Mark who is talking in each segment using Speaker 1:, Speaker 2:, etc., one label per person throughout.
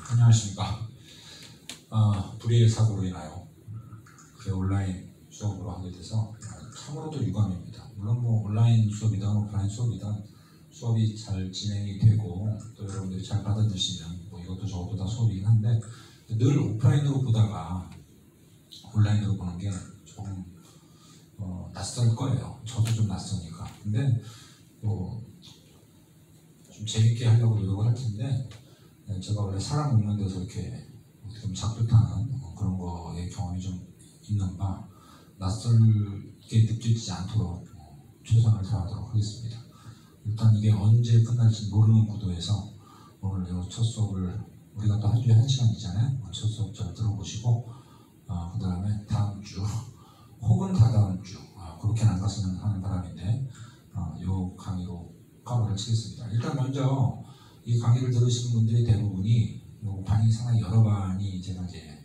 Speaker 1: 안녕하십니까. 불의의 사고로 인하여 그게 온라인 수업으로 하게 돼서 참으로도 유감입니다. 물론 뭐 온라인 수업이든 오프라인 수업이든 수업이 잘 진행이 되고 또 여러분들이 잘 받아들이시면 뭐 이것도 저것도 다 수업이긴 한데 늘 오프라인으로 보다가 온라인으로 보는 게 조금 낯설 거예요. 저도 좀 낯서니까. 근데 뭐 좀 재밌게 하려고 노력을 할 텐데 제가 원래 사람 없는 데서 이렇게 좀 작두타는 그런 거에 경험이 좀 있는 바 낯설게 느껴지지 않도록 최선을 다하도록 하겠습니다. 일단 이게 언제 끝날지 모르는 구도에서 오늘 이 첫 수업을 우리가 또 한 주에 1시간이잖아요. 첫 수업 잘 들어보시고 그 다음에 다음 주 혹은 다다음 주 그렇게는 안 갔으면 하는 바람인데 이 강의로 커버를 치겠습니다. 일단 먼저 이 강의를 들으시는 분들의 대부분이 반이 상당히 여러 반이 제가 이제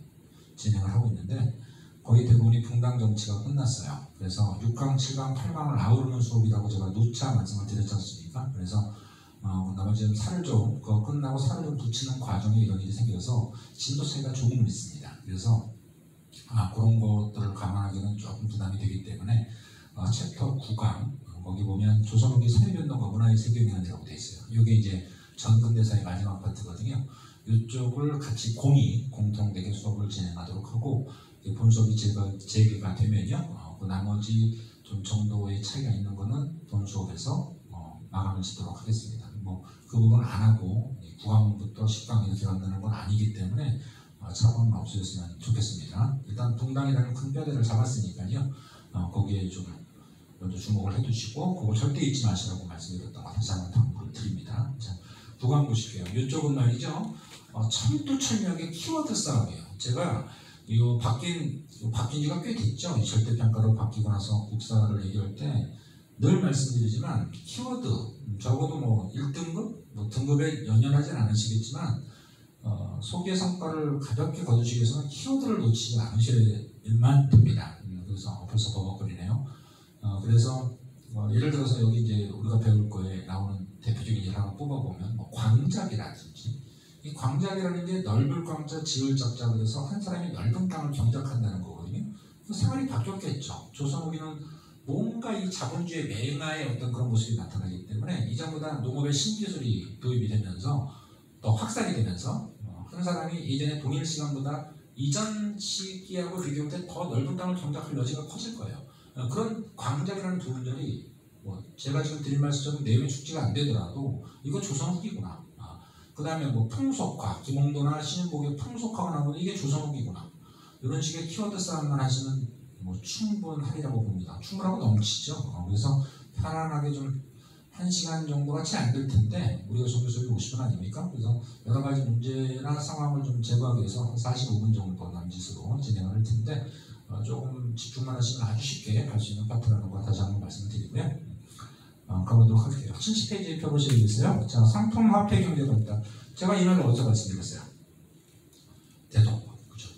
Speaker 1: 진행을 하고 있는데 거의 대부분이 붕당 정치가 끝났어요. 그래서 6강, 7강, 8강을 아우르는 수업이라고 제가 누차 말씀을 드렸지 않습니까? 그래서 나머지는 살을 좀 그거 끝나고 살을 좀 붙이는 과정에 이런 일이 생겨서 진도 차이가 조금은 있습니다. 그래서 그런 것들을 감안하기는 조금 부담이 되기 때문에 챕터 9강 거기 보면 조선후기 사회변동과 문화의 세계명이라고 되어 있어요. 이게 이제 전근대사의 마지막 파트거든요. 이쪽을 같이 공통되게 수업을 진행하도록 하고 본 수업이 재개가 되면요. 그 나머지 좀 정도의 차이가 있는 거는 본 수업에서 마감을 짓도록 하겠습니다. 뭐 그 부분 안 하고 9강부터 10강 이렇게 간다는 건 아니기 때문에 차분만 없어졌으면 좋겠습니다. 일단 붕당이라는 큰 뼈대를 잡았으니까요. 거기에 좀 먼저 주목을 해두시고 그거 절대 잊지 마시라고 말씀드렸던 거 다시 한번 당부를 드립니다. 자, 9강 보실게요. 이쪽은 말이죠. 철두철미하게 키워드 싸움이에요. 제가 바뀐 지가 꽤 됐죠. 이 절대평가로 바뀌고 나서 국사를 얘기할 때 늘 말씀드리지만 키워드 적어도 뭐 1등급 뭐 등급에 연연하진 않으시겠지만 소개 성과를 가볍게 거두시기 위해서는 키워드를 놓치지 않으셔야만 됩니다. 그래서 벌써 버벅거리네요. 그래서 예를 들어서 여기 이제 우리가 배울 거에 나오는 대표적인 예를 하나 뽑아보면 광작이라든지 이 광작이라는 게 넓을 광자 지을 작자 그래서 한 사람이 넓은 땅을 경작한다는 거거든요. 그 생활이 바뀌었겠죠. 조선후기는 뭔가 이 자본주의 맹아의 어떤 그런 모습이 나타나기 때문에 이전보다 농업의 신기술이 도입이 되면서 또 확산이 되면서 한 사람이 예전에 동일 시간보다 이전 시기하고 비교할 때 더 넓은 땅을 경작할 여지가 커질 거예요. 그런 광작이라는 두 문절이 제가 지금 드린 말씀처럼 내용이 숙지가 안 되더라도 이거 조선후기구나. 그 다음에 뭐 풍속화, 김홍도나 신윤복의 풍속화가 나오면 이게 조선후기구나. 이런 식의 키워드 싸움만 하시면 충분하리라고 봅니다. 충분하고 넘치죠. 그래서 편안하게 좀 1시간 정도가 채 안 될 텐데 우리가 수업이 50분 아닙니까? 그래서 여러 가지 문제나 상황을 좀 제거하기 위해서 45분 정도 남짓으로 진행을 할 텐데 조금 집중만 하시면 아주 쉽게 갈 수 있는 파트라는 거 다시 한번 말씀드리고요. 가보도록 할게요. 70페이지에 펴보시겠어요? 자, 상품화폐 경제가 있다. 제가 이 말을 어디서 말씀드렸어요? 대동법. 그죠?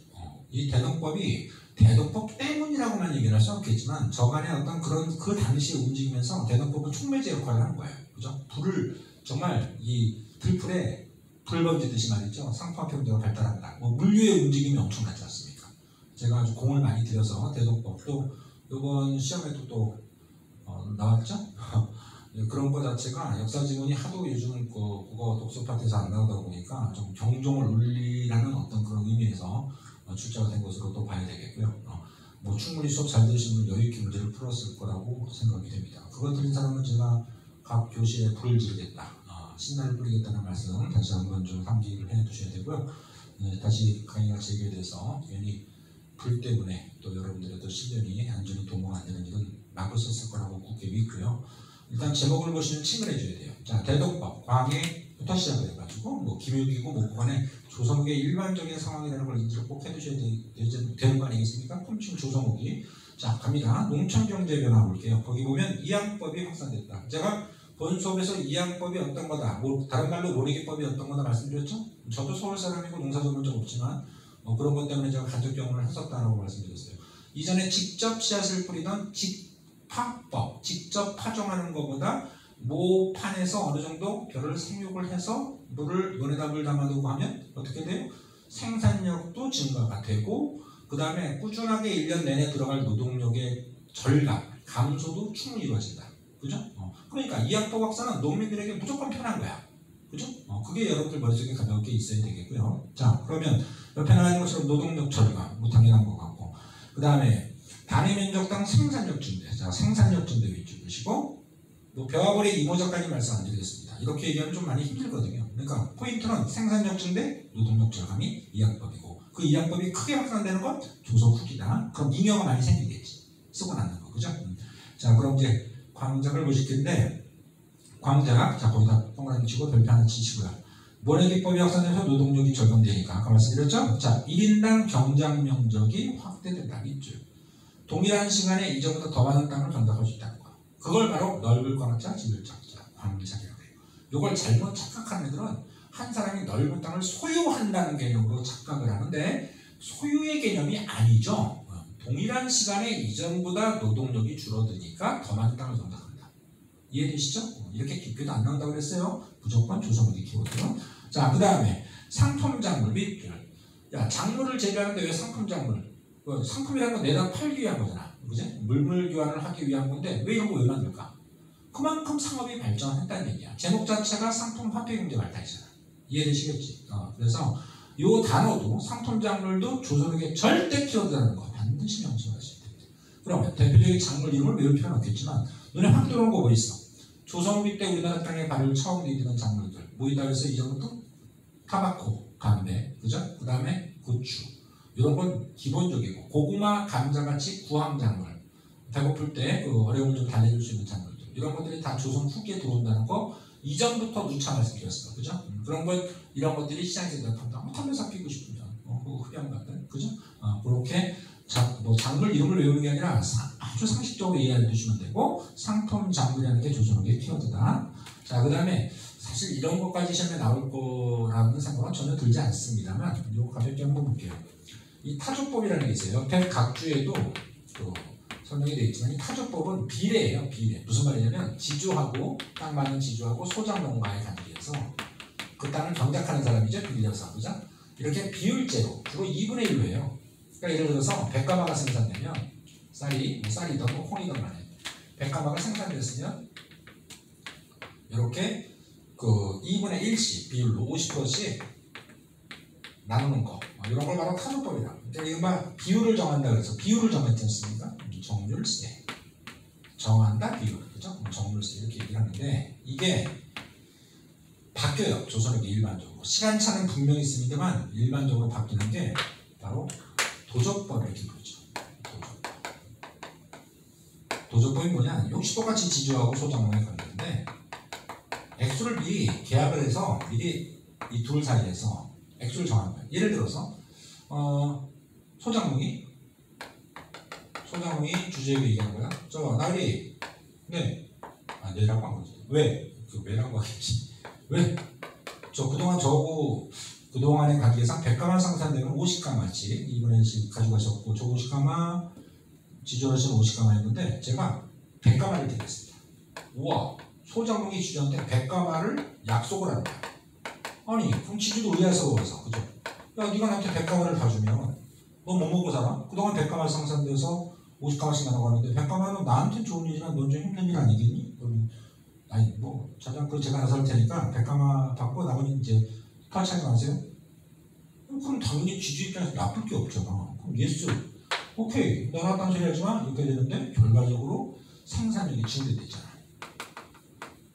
Speaker 1: 이 대동법이 대동법 때문이라고만 얘기를 할 수 없겠지만 저간의 어떤 그런 그 당시에 움직이면서 대동법은 촉매제 역할을 하는 거예요. 그죠? 불을 정말 이 들풀에 불 번지듯이 말이죠. 상품화폐 경제가 발달한다. 물류의 움직임이 엄청나지 않습니까? 제가 아주 공을 많이 들여서 대동법도 이번 시험에도 또 나왔죠? 그런 거 자체가 역사 지문이 하도 요즘 국어 독서 파트에서 안 나오다 보니까 좀 경종을 울리라는 어떤 그런 의미에서 출제가 된 것으로 또 봐야 되겠고요. 충분히 수업 잘 들으시면 여유있게 문제를 풀었을 거라고 생각이 됩니다. 그거 들은 사람은 제가 각 교시에 불을 지르겠다, 신나를 뿌리겠다는 말씀 다시 한번 좀 상기를 해두셔야 되고요. 다시 강의가 재개돼서 괜히 불 때문에 또 여러분들의 또 신변이 안전이 도모가 안 되는 일은 막을 수 있을 거라고 굳게 믿고요. 일단 제목을 보시면 칭을 해줘야 돼요. 자, 대동법, 광해부터 시작을 해가지고 김유기고 그간에 조선후기의 일반적인 상황이라는 걸 인지를 꼭 해두셔야 되는 거 아니겠습니까? 품칭 조선후기. 자, 갑니다. 농촌경제 변화 볼게요. 거기 보면 이양법이 확산됐다. 제가 본 수업에서 이양법이 어떤 거다, 다른 말로 모내기법이 어떤 거다 말씀드렸죠? 저도 서울 사람이고 농사 전문 적 없지만 그런 것 때문에 제가 간접 경험을 했었다라고 말씀드렸어요. 이전에 직접 씨앗을 뿌리던 직파법, 직접 파종하는 것보다 모판에서 어느 정도 별을 생육을 해서 물을 이번에다 물 담아두고 하면 어떻게 돼요? 생산력도 증가가 되고 그 다음에 꾸준하게 1년 내내 들어갈 노동력의 절감, 감소도 충분히 이루어진다. 그죠? 그러니까 이학법 학사는 농민들에게 무조건 편한 거야. 그죠? 그게 여러분들 머릿속에 가볍게 있어야 되겠고요. 자, 그러면 옆에 나와 있는 것처럼 노동력 절감, 뭐 당연한 것 같고 그 다음에 단위 면적당 생산력 증대. 자, 생산력 증대 위주 보시고 뭐 벼와버리 이모 작가님 말씀 안 드리겠습니다. 이렇게 얘기하면 좀 많이 힘들거든요. 그러니까 포인트는 생산력 증대, 노동력 절감이 이학법이고 그 이학법이 크게 확산되는 건 조선 후기다. 그럼 잉여가 많이 생기겠지. 쓰고 낳는 거, 그죠? 자, 그럼 이제 광작을 보실 텐데 광작, 자 거기다 동그라미 치고 별표 하나 치시고요. 모래기법이 확산되면서 노동력이 절감되니까 아까 말씀드렸죠? 자, 1인당 경작 면적이 확대된다. 밑줄. 동일한 시간에 이전보다 더 많은 땅을 경작할 수 있다는 거. 그걸 바로 넓을 광자, 짖을 작자, 광작이라고 해요. 이걸 잘못 착각하는 애들은 한 사람이 넓은 땅을 소유한다는 개념으로 착각을 하는데 소유의 개념이 아니죠. 동일한 시간에 이전보다 노동력이 줄어드니까 더 많은 땅을 경작한다. 이해되시죠? 이렇게 깊이도 안 나온다고 그랬어요. 무조건 조성을 키워드요. 자, 그 다음에 상품작물 밑줄. 야, 작물을 재배하는데 왜 상품작물? 상품이라는 건 내다 팔기 위한 거잖아. 그지? 물물 교환을 하기 위한 건데 왜 이런 거 왜 만들까? 그만큼 상업이 발전했다는 얘기야. 제목 자체가 상품 화폐 경제 발달이잖아. 이해되시겠지? 그래서 요 단어도 상품작물도 조선에게 절대 키워드라는 거 반드시 명심하셔야 됩니다. 그러면 대표적인 작물 이름을 외울 필요는 없겠지만 눈에 확 들어온 거 뭐 있어? 조선 후기 때 우리나라 땅에 발효를 처음 내디는 작물들 뭐이다 그래서 이전부터 타바코, 감배, 그죠? 그 다음에 고추 이런 건 기본적이고 고구마, 감자같이 구황작물 배고플 때 그 어려움을 좀 달래줄 수 있는 작물들 이런 것들이 다 조선 후기에 들어온다는 거 이전부터 누차 말씀드렸어, 그죠? 그런 것 이런 것들이 시장에서 나타난다. 탐내사 피고 싶으면 흡연 같은, 그죠? 그렇게 뭐 작물 이름을 외우는 게 아니라 아주 상식적으로 이해해 두시면 되고 상품 작물이라는 게 조선어의 키워드다. 자, 그 다음에 사실 이런 것까지 시험에 나올 거라는 생각은 전혀 들지 않습니다만 이거 가볍게 한번 볼게요. 이 타조법이라는 게 있어요. 옆에 각주에도 또 설명이 되어 있지만 이 타조법은 비례예요. 비례. 무슨 말이냐면 지주하고 땅 많은 지주하고 소작농가의 관계에서 그 땅을 경작하는 사람이죠. 빌려서, 그죠? 이렇게 비율제로 주로 2분의 1로 해요. 그러니까 예를 들어서 백가마가 생산되면 쌀이든 콩이든 간에 백가마가 생산됐으면 이렇게 그 2분의 1씩 비율로 50%씩 나누는 거 이런 걸 바로 타조법이다. 그러니까 이른바 비율을 정한다 그래서 비율을 정했지 않습니까? 정률세 정한다 비율, 그죠? 정률세 이렇게 얘기를 하는데 이게 바뀌어요. 조선에게 일반적으로 시간차는 분명히 있습니다만 일반적으로 바뀌는 게 바로 도적법 이렇게 부르죠. 도적법이 뭐냐? 역시 똑같이 지주하고 소작농의 관계인데 액수를 미리 계약을 해서 미리 이 둘 사이에서 액수를 정하는 거예요. 예를 들어서 소작농이 주제로 얘기한 거야. 저 나리 내라고 한 거지. 왜? 왜라고 하겠지. 왜? 그동안의 관계상 100가마 상산되면 50가마치 2분의 1씩 가져가셨고 저 50가마 지주하시는 50가마였는데 제가 100가마를 드리겠습니다. 우와, 소작농이 주주한테 100가마를 약속을 하는 거야. 아니 그럼 지주도 의아스러워서, 그죠? 야, 네가 나한테 100가마를 다 주면 너 뭐 먹고 살아? 그동안 100가마 상산돼서 50가마씩 나눠가는데 100가마는 나한테는 좋은 일이지만 넌 좀 힘든 일 아니겠니? 그러면 아니 뭐 자장 그 제가 나설 테니까 100가마 받고 나머지 이제 터치하지 마세요. 그럼 당연히 지주 입장에서 나쁠 게 없잖아. 그럼 예스, 오케이, 너나 딴 소리 하지 마 이렇게 되는데 결과적으로 생산량이 증대되잖아.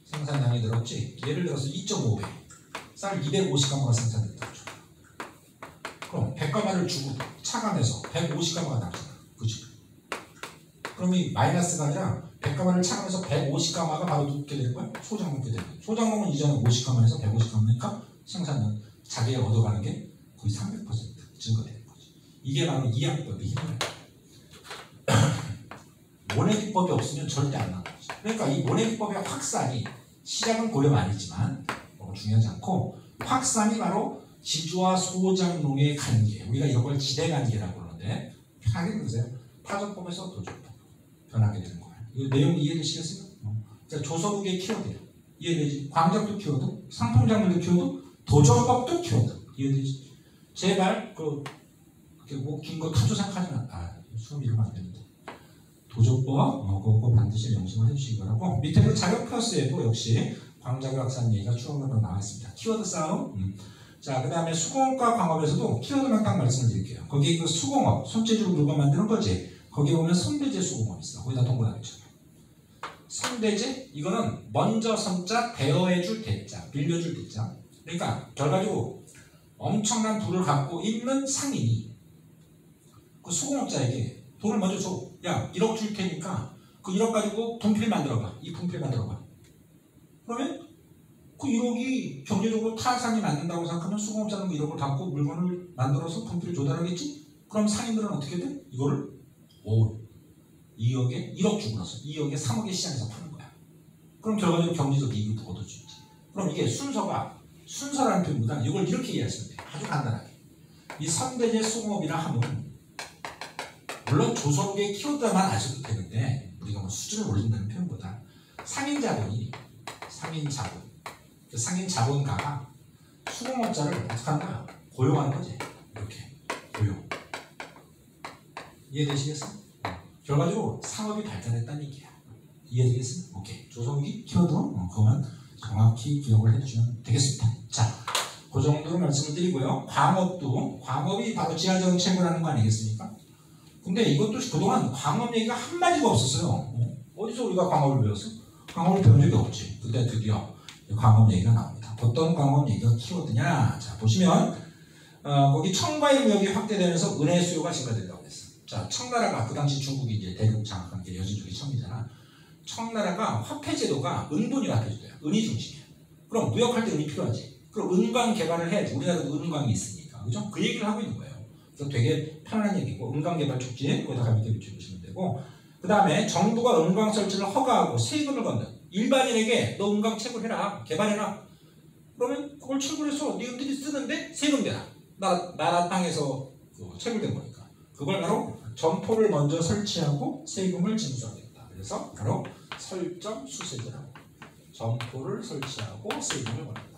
Speaker 1: 생산량이 늘었지. 예를 들어서 2.5배 쌀 250가마가 생산됐다고 쳐. 그럼 100가마를 주고 차감해서 150가마가 나잖아, 그치? 그럼 이 마이너스가 아니라 100가마를 차감해서 150가마가 바로 넣게 되는 거야? 소작농게 되는 거야. 소작농은 이전에 50가마에서 150가마니까 생산량 자기가 얻어가는 게 거의 300% 증가되는 거지. 이게 바로 이학법의 힘이야. 모내기법이 없으면 절대 안 나오지. 그러니까 이 모내기법의 확산이 시작은 고려 아니지만 중요하지 않고 확산이 바로 지주와 소작농의 관계, 우리가 이런 걸 지대관계라고 그러는데 편하게 들으세요. 타조법에서 도적법 변하게 되는 거예요. 이 내용 이해되시겠어요? 그러니까 조서국의 키워드야. 이해되지? 광작도 키워드, 상품작물도 키워드, 도전법도 키워드. 이해되지? 제발 뭐 긴 거 타조 생각하지 마. 수업 이러면 안 되는데. 도전법 그거 반드시 명심을 해주시기 바라고. 밑에 그 자격 플러스에도 역시 광작의 학산 얘기가 추가로 나와 있습니다. 키워드 싸움. 자, 그 다음에 수공업과 광업에서도 키워드만 딱 말씀드릴게요. 거기 그 수공업, 손재주로 물건 만드는 거지. 거기 보면 손대제 수공업 있어. 거기다 동그라미처럼. 손대제? 이거는 먼저 선자, 대여해줄 대자, 빌려줄 대자. 그러니까 결과적으로 엄청난 부를 갖고 있는 상인이 그 수공업자에게 돈을 먼저 줘. 야, 1억 줄 테니까 그 1억 가지고 분필 만들어봐. 이 분필 만들어봐. 그러면 그 1억이 경제적으로 타산이 맞는다고 생각하면 수공업자는 그 1억을 갖고 물건을 만들어서 분필을 조달하겠지? 그럼 상인들은 어떻게 돼? 이거를 2억에 1억 주고 나서 2억에 3억에 시장에서 파는 거야. 그럼 결과적으로 경제적 이익을 얻어줄 수 있지. 그럼 이게 순서라는 표현보다 이걸 이렇게 이해하시면 돼. 아주 간단하게. 이 선대제 수공업이라 하면 물론 조선계의 키워드만 아셔도 되는데 우리가 뭐 수준을 올린다는 표현보다 상인자본이 그 상인자본가가 수공업자를 어떻게 한다? 고용하는 거지. 이렇게 고용. 이해되시겠어? 결과적으로 상업이 발전했다는 얘기야. 이해되겠습니까? 오케이. 조선기 키워드 그거만 정확히 기억을 해주시면 되겠습니다. 자, 그 정도로 말씀을 드리고요. 광업이 바로 지하정책을 거 아니겠습니까? 근데 이것도 그동안 광업 얘기가 한마디가 없었어요. 어디서 우리가 광업을 배웠어? 광업을 배운 적이 없지. 근데 드디어 광업 얘기가 나옵니다. 어떤 광업 얘기가 키워드냐? 자, 보시면 거기 청과의 무역이 확대되면서 은혜 수요가 증가된다고 했어. 자, 청나라가 그 당시 중국이 이제 대륙 장악한 게 여진족이 처음이잖아. 청나라가 화폐 제도가 은분위 화폐 제도야. 은이 중심이야. 그럼 무역할 때 은이 필요하지. 그럼 은광 개발을 해야지. 우리나라도 은광이 있으니까. 그죠? 그 얘기를 하고 있는 거예요. 그래서 되게 편안한 얘기고 은광 개발 촉진 거기다가 밑에 붙여주시면 되고 그 다음에 정부가 은광 설치를 허가하고 세금을 걷는 일반인에게 너 은광 채굴해라. 개발해라. 그러면 그걸 채굴해서 니들이 쓰는데 세금 내라. 나라 땅에서 채굴된 거니까. 그걸 바로 점포를 먼저 설치하고 세금을 징수하게 된다. 그래서 바로 설정 수세제라고. 점포를 설치하고 세금을 걷는다.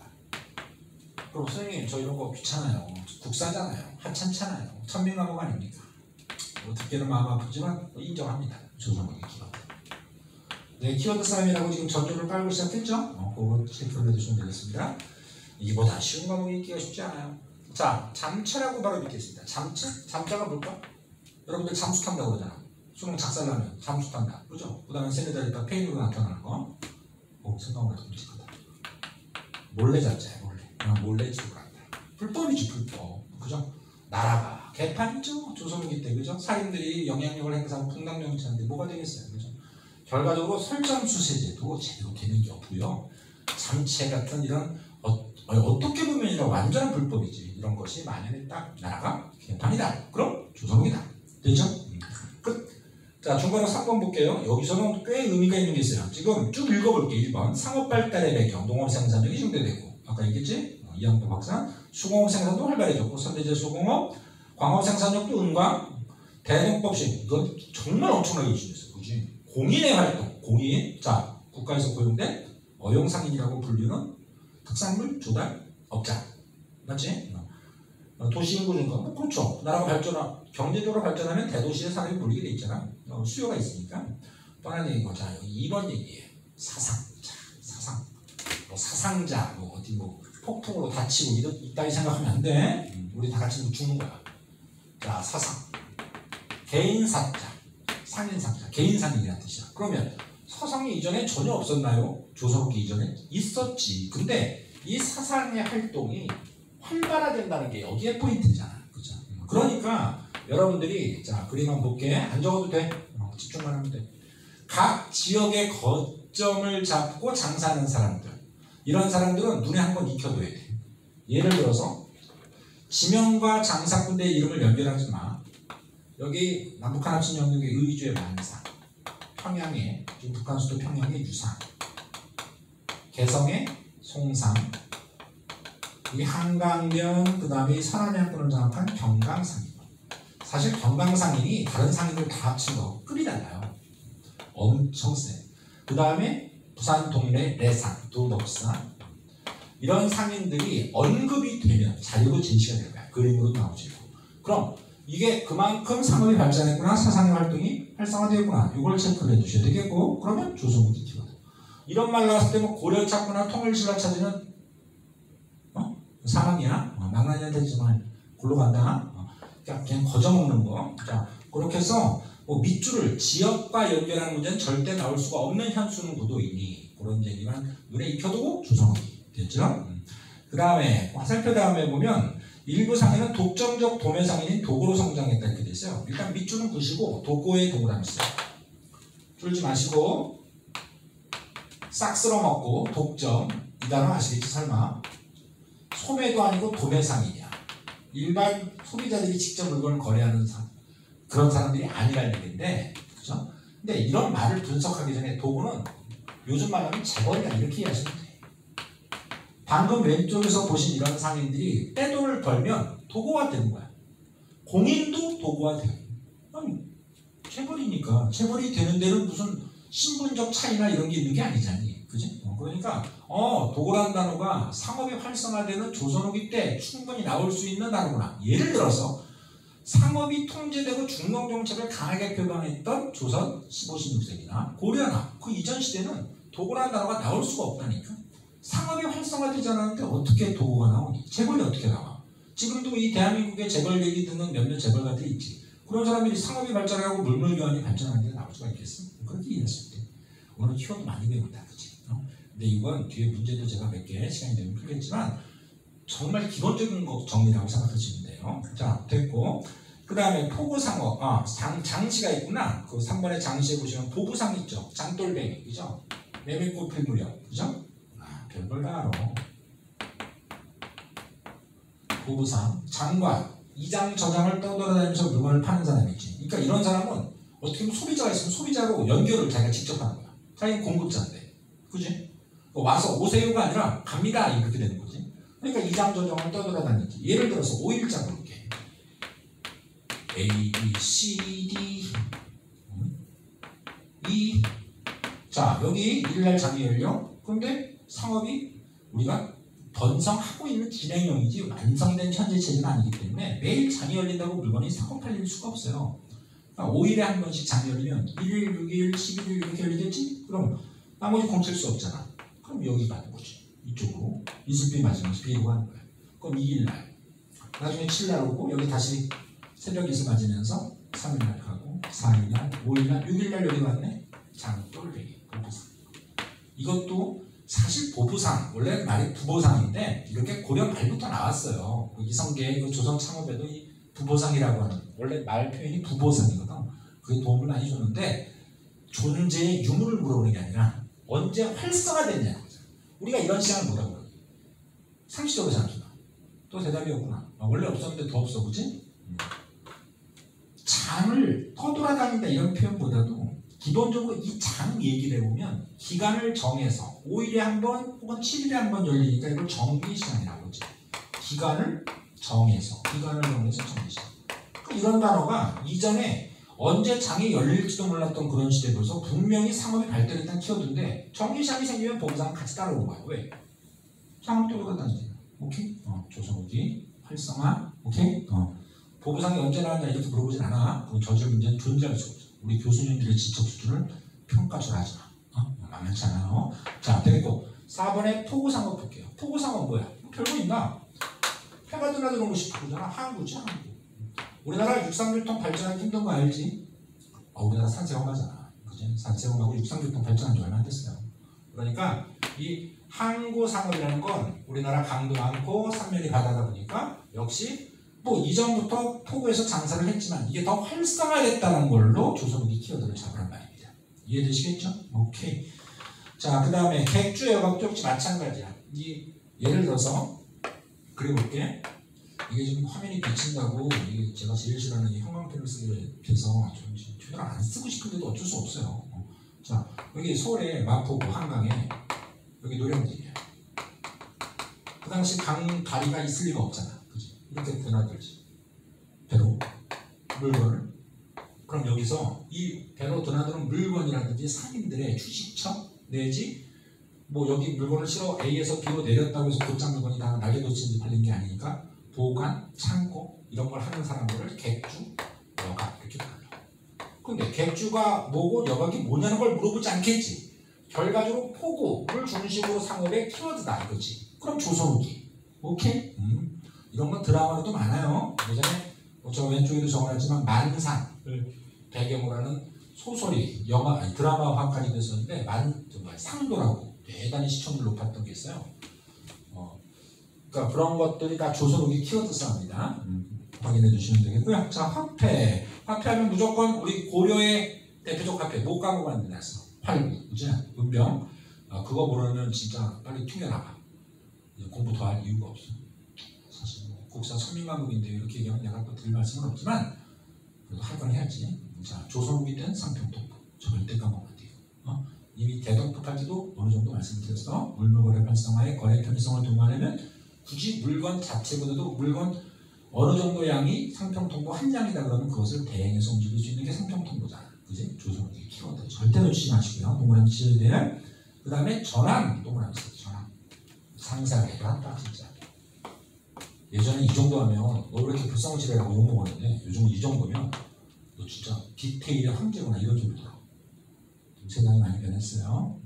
Speaker 1: 그럼 선생님 저 이런 거 귀찮아요. 국사잖아요. 하찮잖아요. 천민감옥 아닙니까? 뭐 듣기는 마음 아프지만 인정합니다. 조선국의 키워드. 네, 키워드 싸움이라고 지금 전조를 깔고 시작했죠? 그거 체크를 해주시면 되겠습니다. 이보다 쉬운 과목이 있기가 쉽지 않아요. 자, 잠체라고 바로 밑에 있습니다. 잠체? 잠자가 뭘까? 여러분들 잠수 탄다고 그러잖아. 수능 작살나면 잠수 탄다. 그죠? 그 다음에 세네달 있다 페인으로 나타나는 거. 생각보다 끔찍하다. 몰래 잡자야, 몰래. 그냥 몰래 지불한다. 불법이지, 불법. 그죠? 나라가 개판이죠. 조선기 때, 그죠? 살인들이 영향력을 행사하고 풍당명치하는데 뭐가 되겠어요, 그죠? 결과적으로 설정수세제도 제대로 되는 게 없고요. 잠체 같은 이런 어떻게 보면 이런 완전한 불법이지. 이런 것이 만연했다. 나라가 개판이다. 그럼 조선기다. 되죠? 끝. 자, 중간에 3번 볼게요. 여기서는 꽤 의미가 있는 게 있어요. 지금 쭉 읽어볼게요. 1번. 상업 발달의 배경, 농업 생산력이 증대되고. 아까 얘기했지? 이양도 박사. 수공업 생산도 활발해졌고, 선대제 수공업, 광업 생산력도 은광, 대농법식. 이건 정말 엄청나게 유심했어요. 그지? 공인의 활동, 공인. 자, 국가에서 고용된 어용상인이라고 불리는 특산물 조달 업자. 맞지? 도시인구 증가. 뭐 그렇죠. 나라가 경제적으로 발전하면 대도시의 사람이 몰리게 돼 있잖아. 수요가 있으니까. 뻔한 얘기고. 자, 여기 2번 얘기예요. 사상. 자, 사상. 뭐 사상자, 뭐 어디 뭐 폭풍으로 다치고 이따위 생각하면 안 돼. 우리 다 같이 죽는 거야. 자, 사상. 개인사자. 상인상자. 개인상인이라는 뜻이야. 그러면 사상이 이전에 전혀 없었나요? 조선기 이전에? 있었지. 근데 이 사상의 활동이 활발화된다는 게 여기에 포인트잖아. 그죠? 그러니까 여러분들이 자 그림만 볼게. 안 적어도 돼. 집중만 하면 돼. 각 지역의 거점을 잡고 장사하는 사람들. 이런 사람들은 눈에 한번 익혀둬야 돼. 예를 들어서 지명과 장사꾼대의 이름을 연결하지 마. 여기 남북한 합친 영역의 의주의 만상, 평양의 지금 북한 수도 평양의 유상, 개성의 송상, 이 한강변, 그 다음에 서남양권을 장악한 경강상인. 사실 경강상인이 다른 상인들 다 합친 거 급이 달라요. 엄청 세. 그 다음에 부산 동네 레상, 도덕상 이런 상인들이 언급이 되면 자료로 제시가 될 거야. 그림으로 나오지. 그럼 이게 그만큼 상업이 발전했구나, 사상의 활동이 활성화되었구나. 이걸 체크를 해주셔야 되겠고, 그러면 조선후기 키워드. 이런 말 나왔을 때 뭐 고려 찾거나 통일신라 찾으면 사망이야. 망나니한테 지만 골로 간다. 그냥 거저먹는 거. 자, 그렇게 해서 뭐 밑줄을 지역과 연결하는 문제는 절대 나올 수가 없는 현수는 구도이니 그런 얘기만 눈에 익혀두고 조선후기 됐죠? 그 다음에 화살표 다음에 보면 일부 상인은 독점적 도매 상인인 도구로 성장했다 이렇게 돼 있어요. 일단 밑줄은 부시고 도구의 도구라고 써요. 줄지 마시고 싹 쓸어먹고 독점 이 단어 아시겠지 설마. 소매도 아니고 도매 상인이야. 일반 소비자들이 직접 물건을 거래하는 그런 사람들이 아니라는 얘기인데, 그죠? 근데 이런 말을 분석하기 전에 도구는 요즘 말하면 재벌이다 이렇게 이해하시면 돼. 방금 왼쪽에서 보신 이런 상인들이 떼돈을 벌면 도구화 되는 거야. 공인도 도구화 돼요. 아니, 재벌이니까 재벌이 되는 데는 무슨 신분적 차이나 이런 게 있는 게 아니잖니, 그지? 그러니까 도구라는 단어가 상업이 활성화되는 조선후기 때 충분히 나올 수 있는 단어구나. 예를 들어서 상업이 통제되고 중농정책을 강하게 표방했던 조선 15, 16세기나 고려나 그 이전 시대는 도구라는 단어가 나올 수가 없다니까. 상업이 활성화되지 않았는데 어떻게 도구가 나오니? 재벌이 어떻게 나와? 지금도 이 대한민국의 재벌 얘기 듣는 몇몇 재벌가들이 있지. 그런 사람들이 상업이 발전하고 물물교환이 발전하는 데 나올 수가 있겠어? 그렇게 이해했을 때 오늘 키워드 많이 배운다, 그치? 근데 이건 뒤에 문제도 제가 몇 개 시간이 되면 풀겠지만 정말 기본적인 거 정리라고 생각하시면 돼요. 자, 됐고 그 다음에 포구상어, 장시가 있구나. 그 3번에 장시에 보시면 보부상 있죠. 장돌뱅이, 그죠? 메밀꽃 필 무렵, 그죠? 별걸 다 알아. 보부상, 장관, 이장 저장을 떠돌아다니면서 물건을 파는 사람이지. 그러니까 이런 사람은 어떻게 보면 소비자가 있으면 소비자로 연결을 자기가 직접 하는 거야. 자기는 공급자인데, 그지? 와서 오세요가 아니라 갑니다 이렇게 되는 거지. 그러니까 이장 저장을 떠돌아다니지. 예를 들어서 5일자 볼게. A, B, C, D, E. 자, 여기 일날 장이 열려. 근데 상업이 우리가 번성하고 있는 진행형이지 완성된 현재 체제는 아니기 때문에 매일 장이 열린다고 물건이 사고 팔릴 수가 없어요. 그러니까 5일에 한 번씩 장이 열리면 1일, 6일, 11일 이렇게 열리겠지? 그럼 나머지 공칠 수 없잖아. 그럼 여기 가는 거지. 이쪽으로 이슬비 맞으면서 B로 가는 거야. 그럼 2일날 나중에 7일날 오고 여기 다시 새벽 이슬 맞으면서 3일날 가고 4일날, 5일날, 6일날 여기 왔네. 장돌뱅이 보부상. 이것도 사실 보부상, 원래 말이 부보상인데 이렇게 고려 말부터 나왔어요. 이성계 그 조선 창업에도 이 부보상이라고 하는 원래 말 표현이 부보상이거든. 그게 도움을 많이 줬는데 존재의 유무를 물어보는 게 아니라 언제 활성화됐냐는 거죠. 우리가 이런 시간을 뭐라고 그러지? 상식적으로 생각해봐. 또 대답이 없구나. 원래 없었는데 더 없어, 그치? 장을 떠돌아다닌다 이런 표현보다도 기본적으로 이 장 얘기를 해보면 기간을 정해서 5일에 한 번 혹은 7일에 한 번 열리니까 이걸 정기시간이라고 하지. 기간을 정해서 정기시간. 이런 단어가 이전에 언제 장이 열릴지도 몰랐던 그런 시대에서 분명히 상업이 발달했다는 키워드인데 정기시간이 생기면 보부상은 같이 따라오는 거야. 왜? 상업 떠돌아다니잖아. 오케이? 조선후기 활성화. 오케이? 보부상이 언제 나왔냐 이렇게 물어보진 않아. 그 저질 문제는 존재할 수 없어. 우리 교수님들의 지적 수준을 평가절 하지 마. 만만치 않아요. 자, 됐고 4번에 포구상어 볼게요. 포구상어 뭐야? 별거 있나? 해가 드나드는 것이 포구잖아. 항구지, 항구. 우리나라 육상교통 발전하기 힘든 거 알지? 우리나라 산세험하잖아. 그지? 산세험하고 육상교통 발전한 지 얼마 안 됐어요. 그러니까 이 항구상업이라는 건 우리나라 강도 많고 삼면이 바다다 보니까 역시 뭐 이전부터 포구에서 장사를 했지만 이게 더 활성화됐다는 걸로 조선후기 키워드를 잡으란 말입니다. 이해되시겠죠? 오케이. 자, 그 다음에 객주 여각 쪽지 마찬가지야. 예를 들어서 그려볼게. 이게 지금 화면이 비친다고 이게 제가 제일 싫어하는 이 형광펜을 쓰게 돼서 좀 최대한 안 쓰고 싶은데도 어쩔 수 없어요. 자, 여기 서울의 마포구 한강에 여기 노량진이야. 그 당시 강 다리가 있을 리가 없잖아. 이렇게 드나들지 배로 물건을. 그럼 여기서 이 배로 드나드는 물건이라든지 상인들의 휴식처, 내지 뭐 여기 물건을 실어 A에서 B로 내렸다고 해서 곧장 물건이 다 날개 돋치는지 팔린 게 아니니까 보관, 창고 이런 걸 하는 사람들을 객주, 여각 이렇게 불러. 근데 객주가 뭐고 여각이 뭐냐는 걸 물어보지 않겠지. 결과적으로 포구를 중심으로 상업의 키워드다 이거지. 그럼 조선후기. 오케이? 이런 건 드라마로도 많아요. 예전에 저 왼쪽에도 적어놨지만 만상을 배경으로 하는 소설이 영화, 아니, 드라마화까지 됐었는데 정말 상도라고 대단히 시청률 높았던 게 있어요. 그러니까 그런 것들이 다 조선후기 키워드 싸움이다. 확인해 주시면 되겠고요. 자, 화폐. 화폐하면 무조건 우리 고려의 대표적 화폐 못 까먹으면 되났어. 활구, 그지? 은병. 그거 모르면 진짜 빨리 튕겨나가. 공부 더 할 이유가 없어. 사실 뭐 국사 천민과목인데 이렇게 얘기하면 내가 또 드릴 말씀은 없지만 그래도 할 건 해야지. 자, 조선후기 때는 상평통보. 절대 까먹으면 안 돼요. 이미 대동폭할 때도 어느 정도 말씀드렸어. 물물거래 활성화에 거래 편의성을 도모하려면 굳이 물건 자체보다도 물건 어느 정도 양이 상평통보 한 장이다 그러면 그것을 대행해서 움직일 수 있는 게 상평통보잖아. 그지? 조선후기 키워드. 절대 놓치지 마시고요. 동그라미 치셔야 돼요. 그 다음에 전환. 동그라미 치세요. 전환. 상세하게도 한다 진짜. 예전에 이 정도 하면 너 왜 이렇게 불성실해라고 욕먹었는데 요즘은 이 정도면 너 진짜 디테일의 황제구나 이런 소리 들어. 세상이 많이 변했어요.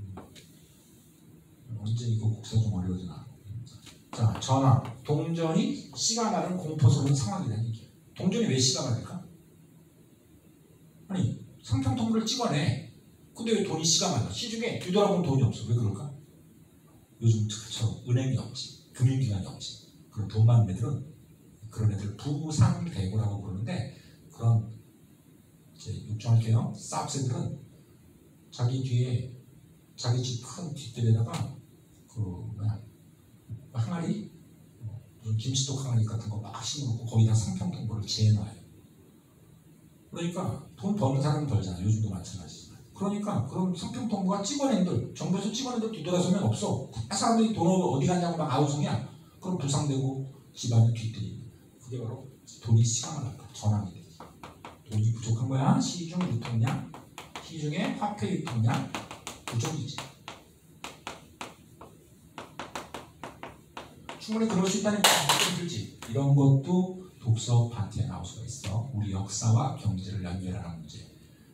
Speaker 1: 언제 이거 국사 좀 어려워지나. 자, 전환. 동전이 씨가 마른 공포스러운 상황이라는 얘기예요. 동전이 왜 씨가 마를까? 아니, 상평통보를 찍어내. 근데 왜 돈이 씨가 말라? 시중에 뒤돌아보면 돈이 없어. 왜 그럴까? 요즘 저 은행이 없지. 금융기관이 없지. 그런 돈 많은 애들은 그런 애들 부상대고라고 부르는데 그런 이제 육중할게요. 쌉새들은 자기 뒤에 자기 집 큰 뒷뜰에다가 그 뭐야 항아리 무슨 김치독 항아리 같은 거 막 심어놓고 거기다 상평통보를 재해놔요. 그러니까 돈 버는 사람은 벌잖아. 요즘도 마찬가지지만. 그러니까 그럼 상평통보가 찍어낸들 정부에서 찍어낸들 뒤돌아서면 없어. 다 사람들이 돈 어디 갔냐고 막 아우성이야. 그럼 부상되고 집안이 뒤뜰이. 그게 바로 돈이 시간을 할까 전환이 되지. 돈이 부족한 거야. 시중 유통량, 시중의 화폐 유통량 부족이지. 충분히 그럴 수 있다는 게 힘들지. 이런 것도 독서 파트에 나올 수가 있어. 우리 역사와 경제를 연결하는 문제.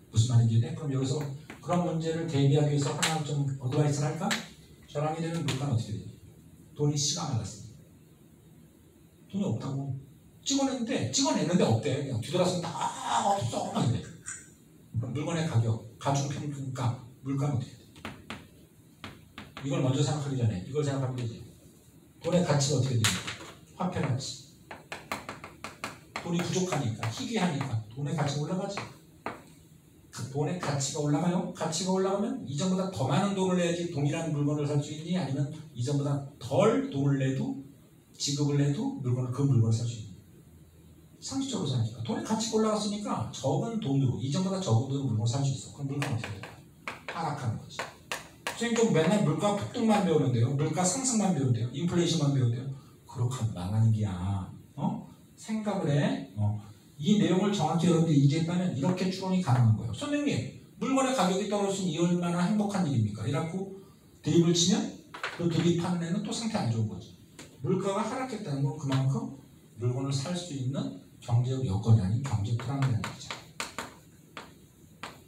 Speaker 1: 무슨 말인지 돼? 그럼 여기서 그런 문제를 대비하기 위해서 하나 좀 어드바이스를 할까? 전환이 되면 물가는 어떻게 되니? 돈이 씨가 말랐습니다. 돈이 없다고. 찍어냈는데 없대. 그냥 뒤돌아서면 다 없어. 막 이래. 그럼 물건의 가격, 가중평균가, 물가는 어떻게 돼? 이걸 먼저 생각하기 전에 이걸 생각하면 되지. 돈의 가치가 어떻게 됩니까? 화폐 가치. 돈이 부족하니까, 희귀하니까 돈의 가치가 올라가지. 그 돈의 가치가 올라가요? 가치가 올라가면 이전보다 더 많은 돈을 내야지 동일한 물건을 살 수 있니? 아니면 이전보다 덜 돈을 내도 지급을 내도 그 물건을 살 수 있니? 상식적으로 생각하니까 돈의 가치가 올라갔으니까 적은 돈으로 이전보다 적은 돈으로 물건을 살 수 있어. 그럼 물건은 어떻게 될까? 하락하는 거지. 선생님 좀 맨날 물가 폭등만 배우는데요. 물가 상승만 배우는데요. 인플레이션만 배우는데요. 그렇게 하면 망하는 게야. 생각을 해. 이 내용을 정확히 여러분들이 이해했다면 이렇게 추론이 가능한 거예요. 선생님, 물건의 가격이 떨어지면 이 얼마나 행복한 일입니까? 이라고 드립을 치면 그 드립하는 애는 또 상태 안 좋은 거지. 물가가 하락했다는 건 그만큼 물건을 살 수 있는 경제적 여건이 아닌 경제 불안이라는 거죠.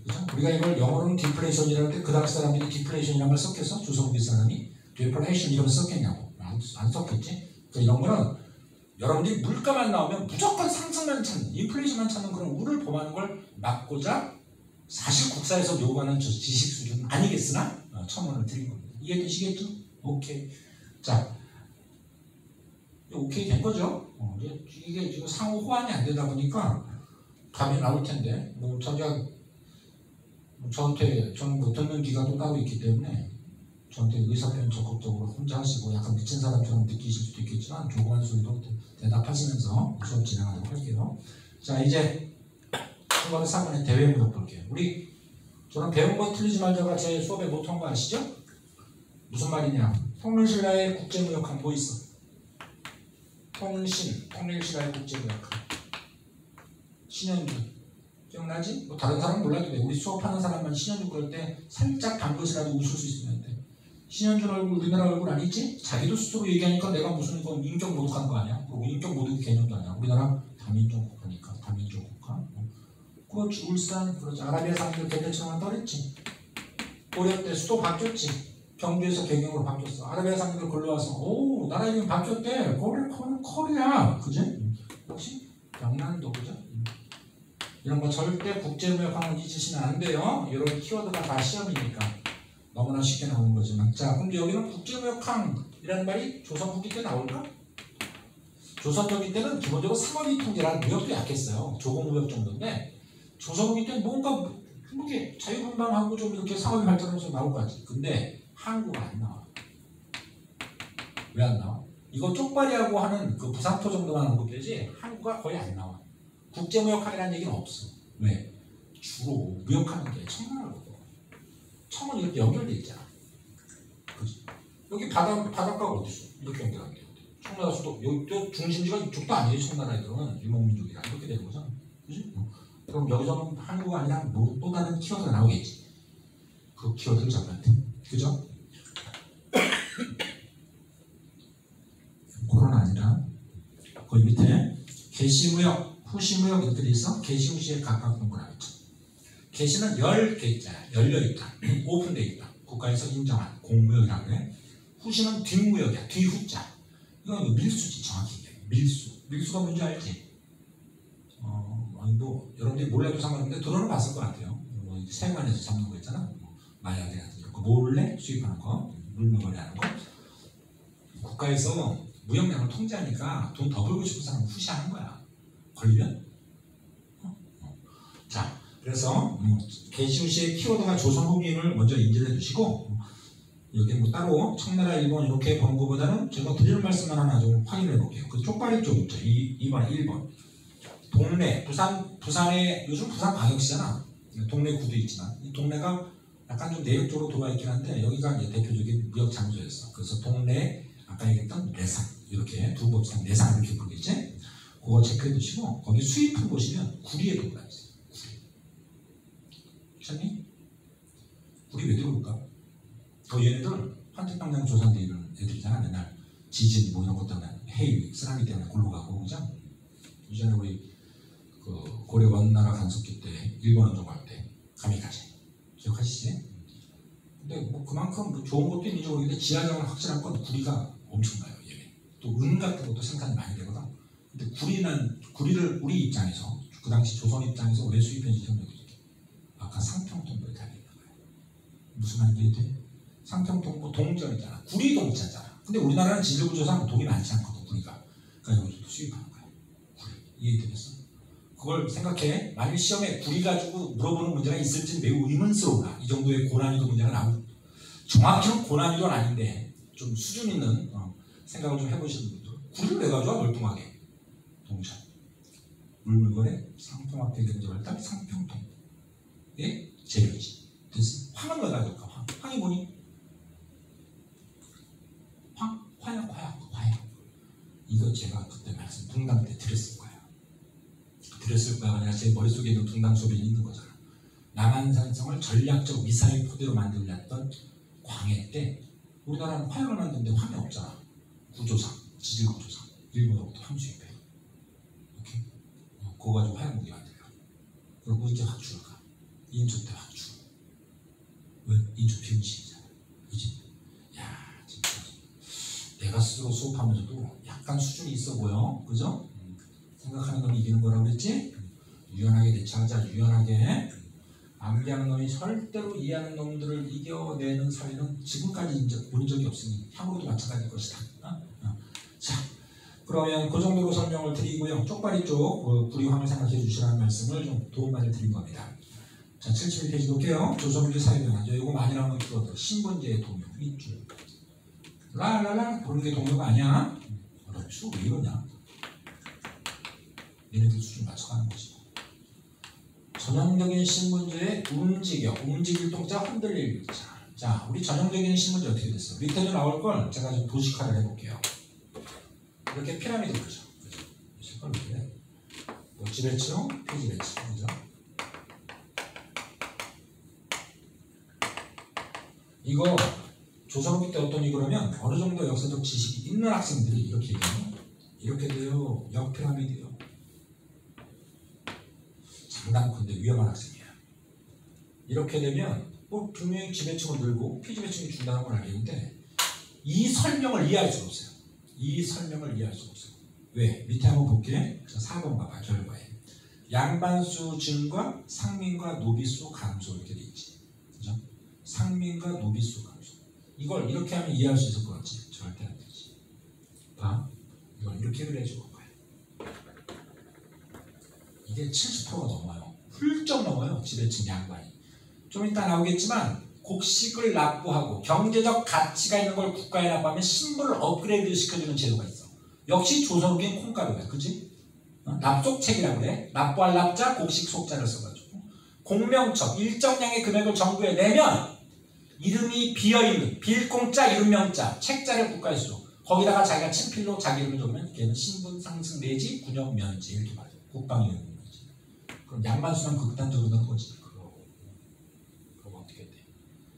Speaker 1: 그죠? 우리가 이걸 영어로는 디플레이션이라고 할 때 그 당시 사람들이 디플레이션이라는 걸 썼겠어? 조선후기 사람이 디플레이션 이런 걸 썼겠냐고. 안 썼겠지? 그러니까 이런 거는 여러분들이 물가만 나오면 무조건 상승만 찾는, 인플레이션만 찾는 그런 우를 범하는 걸 막고자 사실 국사에서 요구하는 저 지식 수준은 아니겠으나 첨언을 드린 겁니다. 이해되시겠죠? 오케이. 자, 오케이 된 거죠? 이게 지금 상호 호환이 안 되다 보니까 답이 나올 텐데, 저는 뭐 듣는 기가 또 따로 있기 때문에 저한테 의사표현 적극적으로 혼자 하시고 약간 미친 사람처럼 느끼실 수도 있겠지만 조그만 소리로 대답하시면서 수업 진행하도록 할게요. 자, 이제 한번에 3번의 대외 문법 볼게요. 저는 배운 거 틀리지 말자가 제 수업의 모토인 거 아시죠? 무슨 말이냐? 통일신라의 국제무역학 뭐 있어? 통일신라의 국제무역학. 신현주 기억나지? 뭐 다른 사람은 몰라도 돼. 우리 수업하는 사람만 신현주 그럴 때 살짝 단 것이라도 웃을 수 있으면 돼. 신현주 얼굴 우리나라 얼굴 아니지? 자기도 스스로 얘기하니까 내가 무슨 이건 인격 모독한 거 아니야? 그리고 인격 모독 개념도 아니야. 우리나라 다민족 국가니까 다민족 국가. 그렇지. 울산 그렇지. 아라비아 사람들 개념처럼 떠랬지. 고려 때 수도 바뀌었지. 경주에서 개경으로 바뀌었어. 아라비아 사람들 걸로 와서 오 나라 이름 바뀌었대. 코리아 그지? 혹시 경남도 그죠? 이런 거 절대 국제무역학원 잊으시면 안 돼요. 이런 키워드가 다 시험이니까 너무나 쉽게 나오는 거지만. 자, 근데 여기는 국제무역학이라는 말이 조선 후기 때 나올까? 조선 후기 때는 기본적으로 상업이 통제라는 무역도 약했어요. 조공무역 정도인데 조선 후기 때는 뭔가 이렇게 자유분방하고 좀 이렇게 상업이 발전하면서 나올 것 같지. 근데 한국은 안 나와. 왜 안 나와? 이거 쪽발이하고 하는 그 부산토 정도만 언급되지 한국가 거의 안 나와. 국제무역학이라는 얘기는 없어. 왜? 주로 무역하는 게 청나라거든. 청은 이렇게 연결돼 있잖아. 그치? 여기 바닷가가 어디 있어? 이렇게 연결하게 돼. 청나라 수도 여기 중심지가 이쪽도 아니에요. 청나라 애들은 일본민족이라 이렇게 되는 거잖아. 그치? 그럼 여기서는 한국이 아니라 뭐 또 다른 키워드가 나오겠지. 그 키워드를 잡아야 돼. 그죠? 코로나 아니라 거기 밑에 개시무역, 후시무역 이렇게 돼 있어. 개시, 후시에 각각 동그라미 있죠. 개시는 열개자, 열려있다, 오픈되어 있다. 국가에서 인정한 공무역이라고 해. 후시는 뒷무역이야, 뒤후자. 이건 밀수지, 정확히 얘기해. 밀수가 뭔지 알지? 아니 뭐 여러분들이 몰라도 상관없는데 들어는 봤을 것 같아요. 뭐 세관에서 잡는 거 있잖아. 마약이라든지 이런 거 몰래 수입하는 거, 물먹거리 하는 거. 국가에서 무역량을 통제하니까 돈 더 벌고 싶은 사람은 후시하는 거야. 걸리면? 자, 그래서 개시후시의 키워드가 조선 후기임을 먼저 인지해 주시고 여기 뭐 따로 청나라 일본 이렇게 본 것보다는 제가 드리는 말씀만 하나 좀 확인해 볼게요. 그 쪽발이 쪽 있죠. 2번 1번 동네 부산에 요즘 부산광역시잖아. 동네 구도 있지만 이 동네가 약간 좀 내역적으로 들어와 있긴 한데 여기가 이제 대표적인 무역 장소였어. 그래서 동네 아까 얘기했던 내상 이렇게 두 곳상 내상 이렇게 부르겠지? 그거 체크해 두시고 거기 수입품 보시면 구리에 들어가 있어요. 괜찮니? 구리 왜 들어올까? 얘네들 환태평양 조선대 이런 애들이잖아. 맨날 지진 뭐 이런 것 때문에 해일, 쓰나미 때문에 골로 가고 그죠? 이전에 우리 그 고려 원나라 간섭기 때 일본 원정할 때 가미가제 기억하시지? 근데 뭐 그만큼 뭐 좋은 것도 있는지 모르겠는데 지하정을 확실한 건 구리가 엄청나요. 얘네. 또 은 같은 것도 생산이 많이 되거든. 근데 구리를 우리 입장에서 그 당시 조선 입장에서 왜 수입했는지 설명드릴게요. 아까 상평통보에 달려있는 거예요. 무슨 말인지 이해돼? 상평통보 동전이잖아. 구리 동자잖아. 근데 우리나라는 진료구조상 돈이 많지 않거든. 구리가. 그러니까 여기서 수입하는 거야. 구리. 이해되겠어? 그걸 생각해. 만일 시험에 구리 가지고 물어보는 문제가 있을지 매우 의문스러우나 이 정도의 고난이도 문제가 나오고 정확히는 고난이도는 아닌데 좀 수준 있는 생각을 좀 해보시는 분들 구리를 왜 가져와? 멀뚱하게 동전 물물거래 상평학회 경제발달 상평통 예? 재료지. 그래서 황은 왜 가져올까? 황이 뭐니? 화약 이거 제가 그때 말씀 분당 때 드렸을 거예요. 아니라 제 머릿속에 있는 분당 소변이 있는 거잖아. 남한산성을 전략적 미사일 포대로 만들렸던 광해 때 우리나라는 화약을 만드는데 황이 없잖아. 구조상, 지질 구조상 일본으로부터 황 수입해. 이렇게 그거 가지고 화약 무기 만들려. 그리고 이제 확 줄까? 인조 때 확 줄. 왜? 인조 비운식이잖아. 그치? 야 진짜 내가 스스로 수업하면서도 약간 수준이 있어 보여. 그죠? 생각하는 놈이 이기는 거라고 그랬지? 유연하게 대처하자. 유연하게. 암기하는 놈이 절대로 이해하는 놈들을 이겨내는 사회는 지금까지 본 적이 없으니 향후로도 마찬가지일 것이다. 자, 그러면 그 정도로 설명을 드리고요. 쪽발이 쪽 구리황을 생각해 주시라는 말씀을 좀 도움받아 드린 겁니다. 자, 71페이지 볼게요. 조선후기 사회변화. 이거 많이 나오는 키워드. 신분제의 동요. 밑줄. 라라라 그런 게 동요가 아니야. 그렇죠. 왜 이러냐? 얘네들 수준 맞춰가는 거지. 전형적인 신문제의 움직일 동자 흔들릴 글자. 자, 우리 전형적인 신문제 어떻게 됐어? 밑에도 나올 걸 제가 좀 도식화를 해볼게요. 이렇게 피라미드 그죠? 색깔로 이렇게 뭐 지배층, 피지배층 그죠? 이거 조선후기 때 어떤 이거라면 어느 정도 역사적 지식이 있는 학생들이 이렇게 얘기해요. 이렇게 돼요. 역피라미드요. 장단컨대 위험한 학생이에요. 이렇게 되면 뭐 분명히 지배층은 늘고 피지배층이 준다는 건 알겠는데 이 설명을 이해할 수가 없어요. 이 설명을 이해할 수가 없어요. 왜? 밑에 한번 볼게. 4번 봐봐. 결과에. 양반수 증가, 상민과 노비수 감소 이렇게 돼 있지. 그죠? 상민과 노비수 감소. 이걸 이렇게 하면 이해할 수 있을 것 같지? 절대 안 되지. 봐. 이걸 이렇게 그려주고 거야. 이게 70%가 넘어요. 훌쩍 넘어요. 지배층 양반이. 좀 이따 나오겠지만 곡식을 납부하고 경제적 가치가 있는 걸 국가에 납부하면 신분을 업그레이드 시켜주는 제도가 있어. 역시 조선후기엔 콩가루야. 그치? 납속책이라고 그래. 납부할 납자, 곡식 속자를 써가지고 공명처 일정량의 금액을 정부에 내면 이름이 비어있는 빌공자, 이름명자, 책자를 국가에 줘. 거기다가 자기가 친필로 자기 이름을 적으면 걔는 신분 상승 내지 군역 면제 이렇게 말해. 국방이 되는 거지. 그럼 양반수만 극단적으로 넣은 거지. 그럼 어떻게 돼?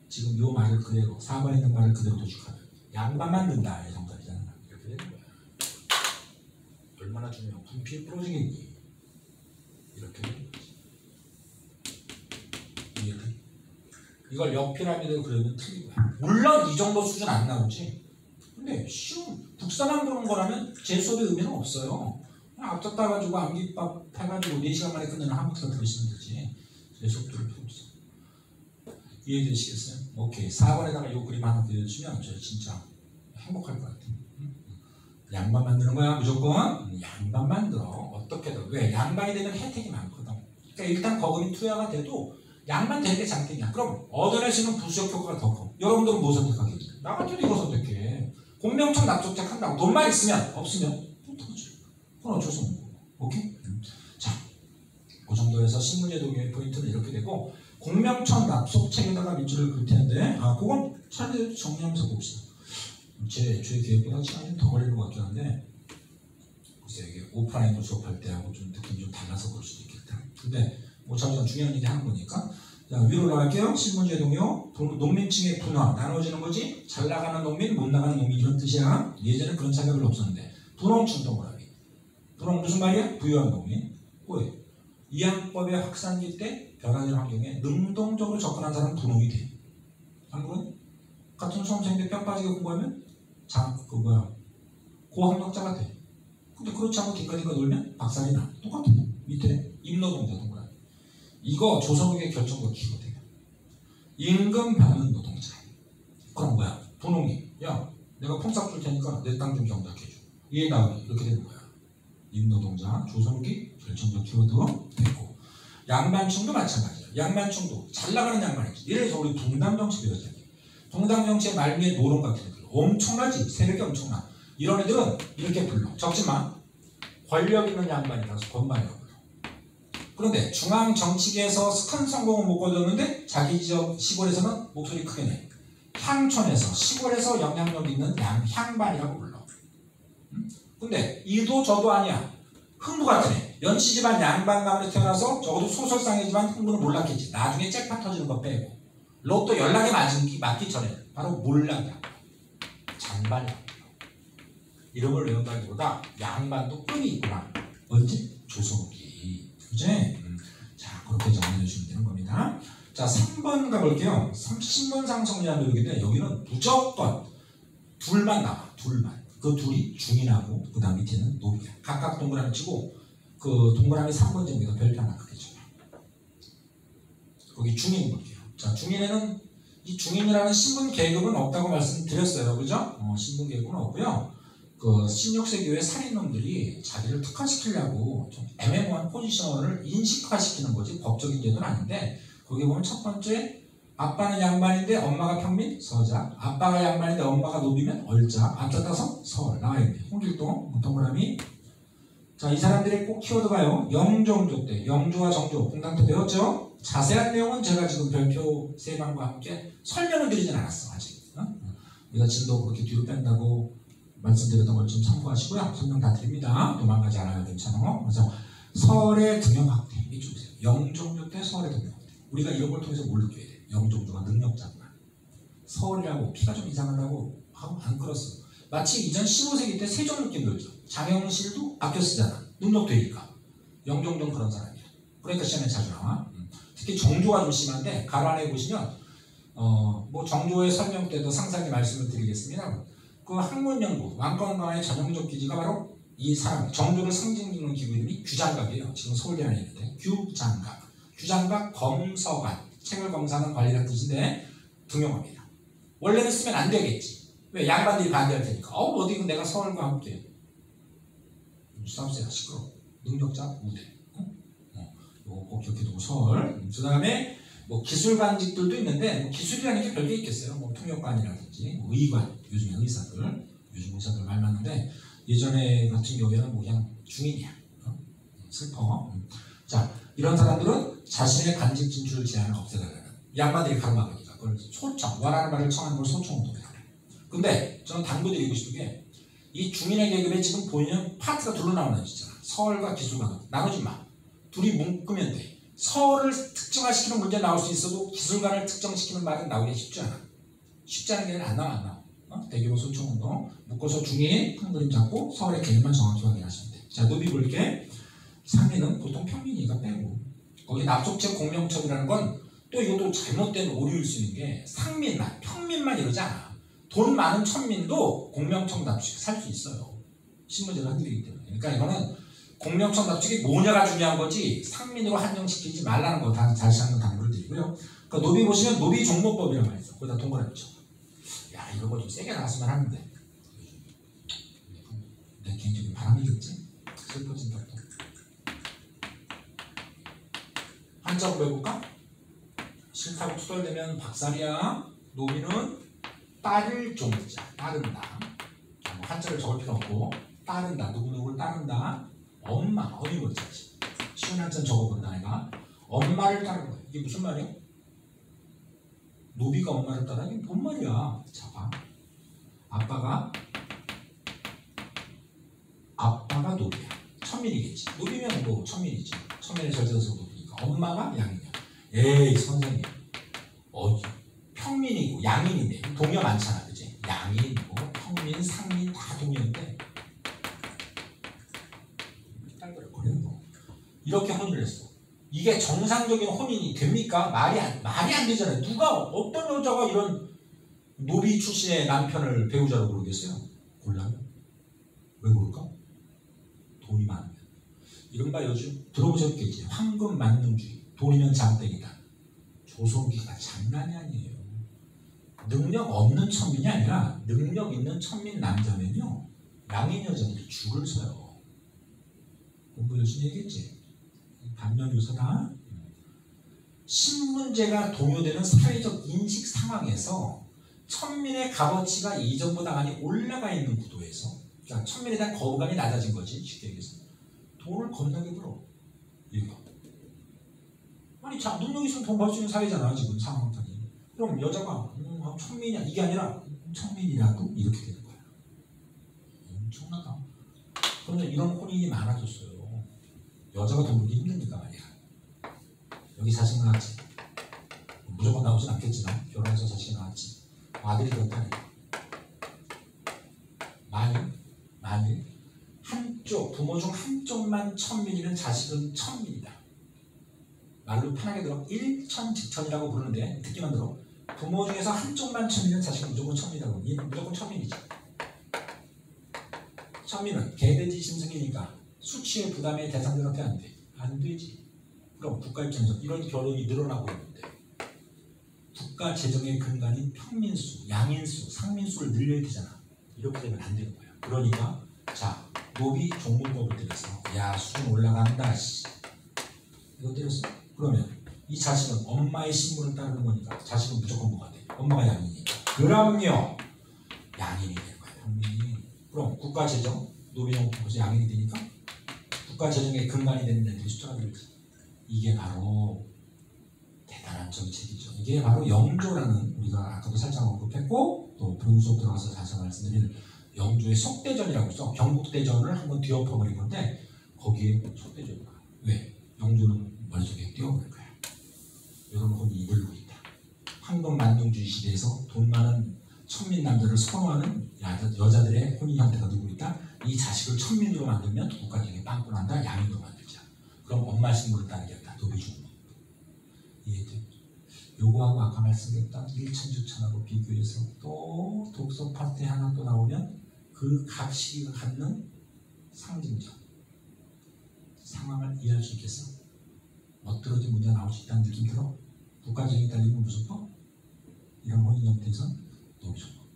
Speaker 1: 지금 요 말을 그대로 4번에 있는 말을 그대로 도축하면 양반만 든다. 이 정답이잖아. 이렇게 되는 거야. 얼마나 중요한 분필 부러지겠니? 이렇게 되는 거지. 이해돼? 이걸 역피라미드로 그리면 틀린 거야. 물론 이 정도 수준 안 나오지. 근데 쉬운 국사만 보는 거라면 제 수업의 의미는 없어요. 그냥 앞서 따가지고 암기밥 해가지고 4시간 만에 끝내는 한국사 들으시면 되지. 제 수업 들을 필요 없어. 이해되시겠어요? 오케이. 4번에다가 이 그림 하나 그려주시면 저 진짜 행복할 것 같아요. 양반 만드는 거야 무조건. 양반 만들어. 어떻게든. 왜? 양반이 되면 혜택이 많거든. 그러니까 일단 거금이 투여가 돼도 양반 되는 게 장땡이야. 그럼 얻어낼 수 있는 부수적 효과가 더 커. 여러분들은 뭐 선택하겠지? 나 같아도 이거 선택해. 공명청 납속책 한다고 돈만 있으면 없으면 못하지. 그건 어쩔 수 없는 거고. 오케이? 자, 그 정도에서 신문제 동의의 포인트는 이렇게 되고 공명청 납속책에다가 밑줄을 그을 텐데 그건 차례대로 정리하면서 봅시다. 제 계획보다 시간이 더 걸리는 것 같긴 한데 글쎄 이게 오프라인으로 수업할 때하고 좀 느낌이 좀 달라서 그럴 수도 있겠다. 근데 뭐 잠시만 중요한 얘기 하는 거니까 자, 위로 올라갈게요. 신문제 동요. 농민층의 분화 나눠지는 거지. 잘 나가는 농민, 못 나가는 농민 이런 뜻이야. 예전에 그런 차이가 별로 없었는데 분홍층 동그라미. 분홍 무슨 말이야? 부유한 농민. 왜? 이양법의 확산기 때 변화되는 환경에 능동적으로 접근한 사람은 분홍이 돼. 안 그래? 같은 수험생인데 뼈 빠지게 공부하면 고학력자가 돼. 근데 그렇지 않고 딩가딩가 놀면 박살이 나. 똑같아. 밑에 임노동자 동그라미. 이거 조선후기의 결정적 키거든요. 임금 받는 노동자. 그럼 뭐야? 분홍이. 야, 내가 폰싹 줄 테니까 내 땅 좀 경작해줘. 이해 나오기. 이렇게 되는 거야. 임노동자, 조선후기 결정적 키워드 됐고. 양반층도 마찬가지야. 양반층도 잘 나가는 양반이지. 예를 들어서 우리 동당정치 배웠잖아요. 동당정치의 말미에 노론 같은 애들. 엄청나지. 세력이 엄청나. 이런 애들은 이렇게 불러. 적지만 권력 있는 양반이라서 권반이라고 불러. 그런데 중앙정치계에서 큰 성공을 못 거뒀는데 자기 지역 시골에서는 목소리 크게 내. 향촌에서 시골에서 영향력 있는 향반이라고 불러. 근데 이도 저도 아니야. 흥부 같은 애. 연치 집안 양반 가문에 태어나서 적어도 소설상이지만 흥부는 몰랐겠지. 나중에 잭팟 터지는 거 빼고. 로또 연락에 맞기 전에 바로 몰락이야. 장반이야. 이름을 외운다기보다 양반도 끈이 있구나. 언제? 조선후기. 그지? 자, 그렇게 정리해 주시면 되는 겁니다. 자, 3번 가볼게요. 신분상 정리한 노력인데 여기는 무조건 둘만 나와. 둘만. 그 둘이 중인하고 그 다음 밑에는 노비야. 각각 동그라미 치고 그 동그라미 3번 정도에서 별표 하나 크게 쳐요. 거기 중인 볼게요. 자, 중인에는 이 중인이라는 신분 계급은 없다고 말씀드렸어요. 그죠? 신분 계급은 없고요. 그 16세기 이후에 살인놈들이 자기를 특화시키려고 좀 애매모호한 포지션을 인식화시키는 거지 법적인 제도는 아닌데 거기 보면 첫 번째 아빠는 양반인데 엄마가 평민 서자, 아빠가 양반인데 엄마가 노비면 얼자, 앞자 따서 설 나와있네. 홍길동 동그라미. 자, 이 사람들의 꼭 키워드가요. 영종조 때 영조와 정조 공당 때 배웠죠? 자세한 내용은 제가 지금 별표 3방과 함께 설명을 드리진 않았어 아직. 우리가 진도 그렇게 뒤로 뺀다고 말씀드렸던 걸 좀 참고하시고요. 설명 다 드립니다. 도망가지 않아요. 괜찮아. 그래서 설의 등용 확대. 이쪽 보세요. 영종조 때 설의 등용 확대. 우리가 이런 걸 통해서 뭘 느껴야 돼? 영종조가 능력자구나. 서울이라고 피가 좀 이상하다고 하고 안 끌었어. 마치 이전 15세기 때 세종 느낌 들죠. 장영실도 아껴 쓰잖아. 능력되니까. 영종도 그런 사람이야. 그러니까 시험에 자주 나와. 특히 정조가 좀 심한데 가로 안에 보시면 뭐 정조의 설명 때도 상세하게 말씀을 드리겠습니다. 그 학문연구 왕건강의 전형적 기지가 바로 이 사람 정조를 상징하는 기구 이름이 규장각이에요. 지금 서울대 안에 있는데 규장각. 규장각 검서관 책을 검사하는 관리라는 뜻인데 등용합니다. 원래는 쓰면 안 되겠지. 왜? 양반들이 반대할 테니까. 어디 내가 서울과 함께 싸우세요. 시끄러워. 능력자 우대. 이거 꼭 기억해두고 서울. 그 다음에 뭐 기술관직들도 있는데 뭐 기술이라는 게 별게 있겠어요. 뭐 통역관이라든지 뭐 의관, 요즘에 의사들, 요즘 의사들 말 많은데 예전에 같은 경우에는 뭐 그냥 중인이야. 슬퍼. 자, 이런 사람들은 자신의 관직 진출을 제한을 없애달라는 양반들이 가로막으니까 그걸 소청, 원하는 말을 청하는 걸 소청운동이라고 해요. 근데 저는 당부드리고 싶은 게 이 중인의 계급에 지금 보이는 파트가 둘로 나오는 거잖아. 서울과 기술관 나누지 마. 둘이 묶으면 돼. 서울을 특정화시키는 문제 나올 수 있어도 기술관을 특정시키는 말은 나오기 쉽지 않아. 쉽지 않은 게 아니라 안 나와. 대규모 소청운동 묶어서 중인 큰 그림 잡고 서울의 개념만 정확히 확인하시면 돼. 자, 노비 볼게. 상민은 보통 평민이니까 빼고 거기 납속책 공명첩이라는 건 또 이것도 잘못된 오류일 수 있는 게 상민만, 평민만 이러지 않아. 돈 많은 천민도 공명청 납치에 살 수 있어요. 신문제가 흔들리기 때문에. 그러니까 이거는 공명청 납치가 뭐냐가 중요한 거지 상민으로 한정시키지 말라는 거 다시 한번 당부를 드리고요. 그러니까 노비 보시면 노비 종목법이라는 말이 있어. 거기다 동그라미 쳐. 야, 이런 거 좀 세게 나왔으면 하는데. 내 개인적인 바람이겠지? 슬퍼진다 또. 한자로 해볼까? 싫다고 투덜대면 박살이야. 노비는 따를 종자, 따른다. 한자를 적을 필요 없고 따른다. 누구누구를 따른다. 엄마, 어디 보자. 쉬운 한자는 적어본다. 내가 엄마를 따르는 거야. 이게 무슨 말이야? 노비가 엄마를 따라? 이게 뭔 말이야? 자, 봐. 아빠가 노비야. 천민이겠지. 노비면 뭐 천민이지. 천민의 절대에서 노비니까. 엄마가 양이냐. 에이 선생님. 평민이고 양인인데 동요 많잖아. 그치? 양인이고 평민, 상민 다 동요인데 딸그랬거든요. 이렇게 혼인을 했어. 이게 정상적인 혼인이 됩니까? 말이 안 되잖아요. 누가 어떤 여자가 이런 노비 출신의 남편을 배우자로 고르겠어요? 골라요. 왜 고를까? 돈이 많으면. 이른바 요즘 들어보셨겠지. 황금 만능주의. 돈이면 장땡이다. 조선기가 장난이 아니에요. 능력 없는 천민이 아니라 능력 있는 천민 남자면요 양인 여자들이 줄을 서요. 공부 열심히 했겠지. 반면 요소나 신문제가 동요되는 사회적 인식 상황에서 천민의 값어치가 이전보다 많이 올라가 있는 구도에서 그러니까 천민에 대한 거부감이 낮아진 거지. 쉽게 얘기해서 돈을 겁나게 벌어. 이거 아니 자 능력 있으면 돈 벌 수 있는 사회잖아 지금 상황판이. 그럼 여자가 천민이야 이게 아니라 천민이라도 이렇게 되는 거야. 엄청나다. 그런데 이런 혼인이 많아졌어요. 여자가 돈 벌기 힘드니까 말이야. 여기 자식 낳았지. 무조건 나오진 않겠지만 결혼해서 자식 낳았지. 아들이 그렇다니. 만일 한쪽 부모 중 한쪽만 천민이면 자식은 천민이다. 말로 편하게 들어 일천직천이라고 부르는데 듣기만 들어. 부모 중에서 한쪽만 천민이면 자식은 무조건 천민이라고. 얘는 무조건 천민이지. 천민은 개돼지 심승이니까 수치의 부담의 대상자가 돼 안 돼? 안 되지. 그럼 국가 입장에서 이런 결혼이 늘어나고 있는데 국가 재정의 근간인 평민수, 양인수, 상민수를 늘려야 되잖아. 이렇게 되면 안 되는 거야. 그러니까 자 노비 종문법을 때려서 야 수준 올라간다. 이거 때렸어. 그러면 이 자식은 엄마의 신분을 따르는 거니까 자식은 무조건 뭐가 돼? 엄마가 양인이니까. 그럼요. 양인이 되는 거야. 평민이. 그럼 국가 재정, 노비용 벌써 양인이 되니까 국가 재정의 근간이 되는 애들이 숫자가 늘지. 이게 바로 대단한 정책이죠. 이게 바로 영조라는 우리가 아까도 살짝 언급했고 또 본 수업 들어가서 다시 말씀드린 영조의 속대전이라고 해서 경국대전을 한번 뒤엎어버린 건데 거기에 속대전이 나와요. 왜? 영조는 머릿속에 띄워버릴 거야. 이런 혼이 늘고 있다. 황금 만둥주의 시대에서 돈 많은 천민 남자를 선호하는 여자들의 혼인 형태가 누구 있다? 이 자식을 천민으로 만들면 국가적인 빵꾸난다. 양인으로 만들자. 그럼 엄마 신분을 따르겠다. 노비주의. 이해돼? 요거하고 아까 말씀드렸던 일천주천하고 비교해서 또 독서 파트 하나 또 나오면 그 각 시기가 갖는 상징적 상황을 이해할 수 있겠어? 멋들어진 문제가 나올 수 있다는 느낌 들어? 국가적인 딸리면 무슨 법? 이런 혼인 형태에선 노비종법.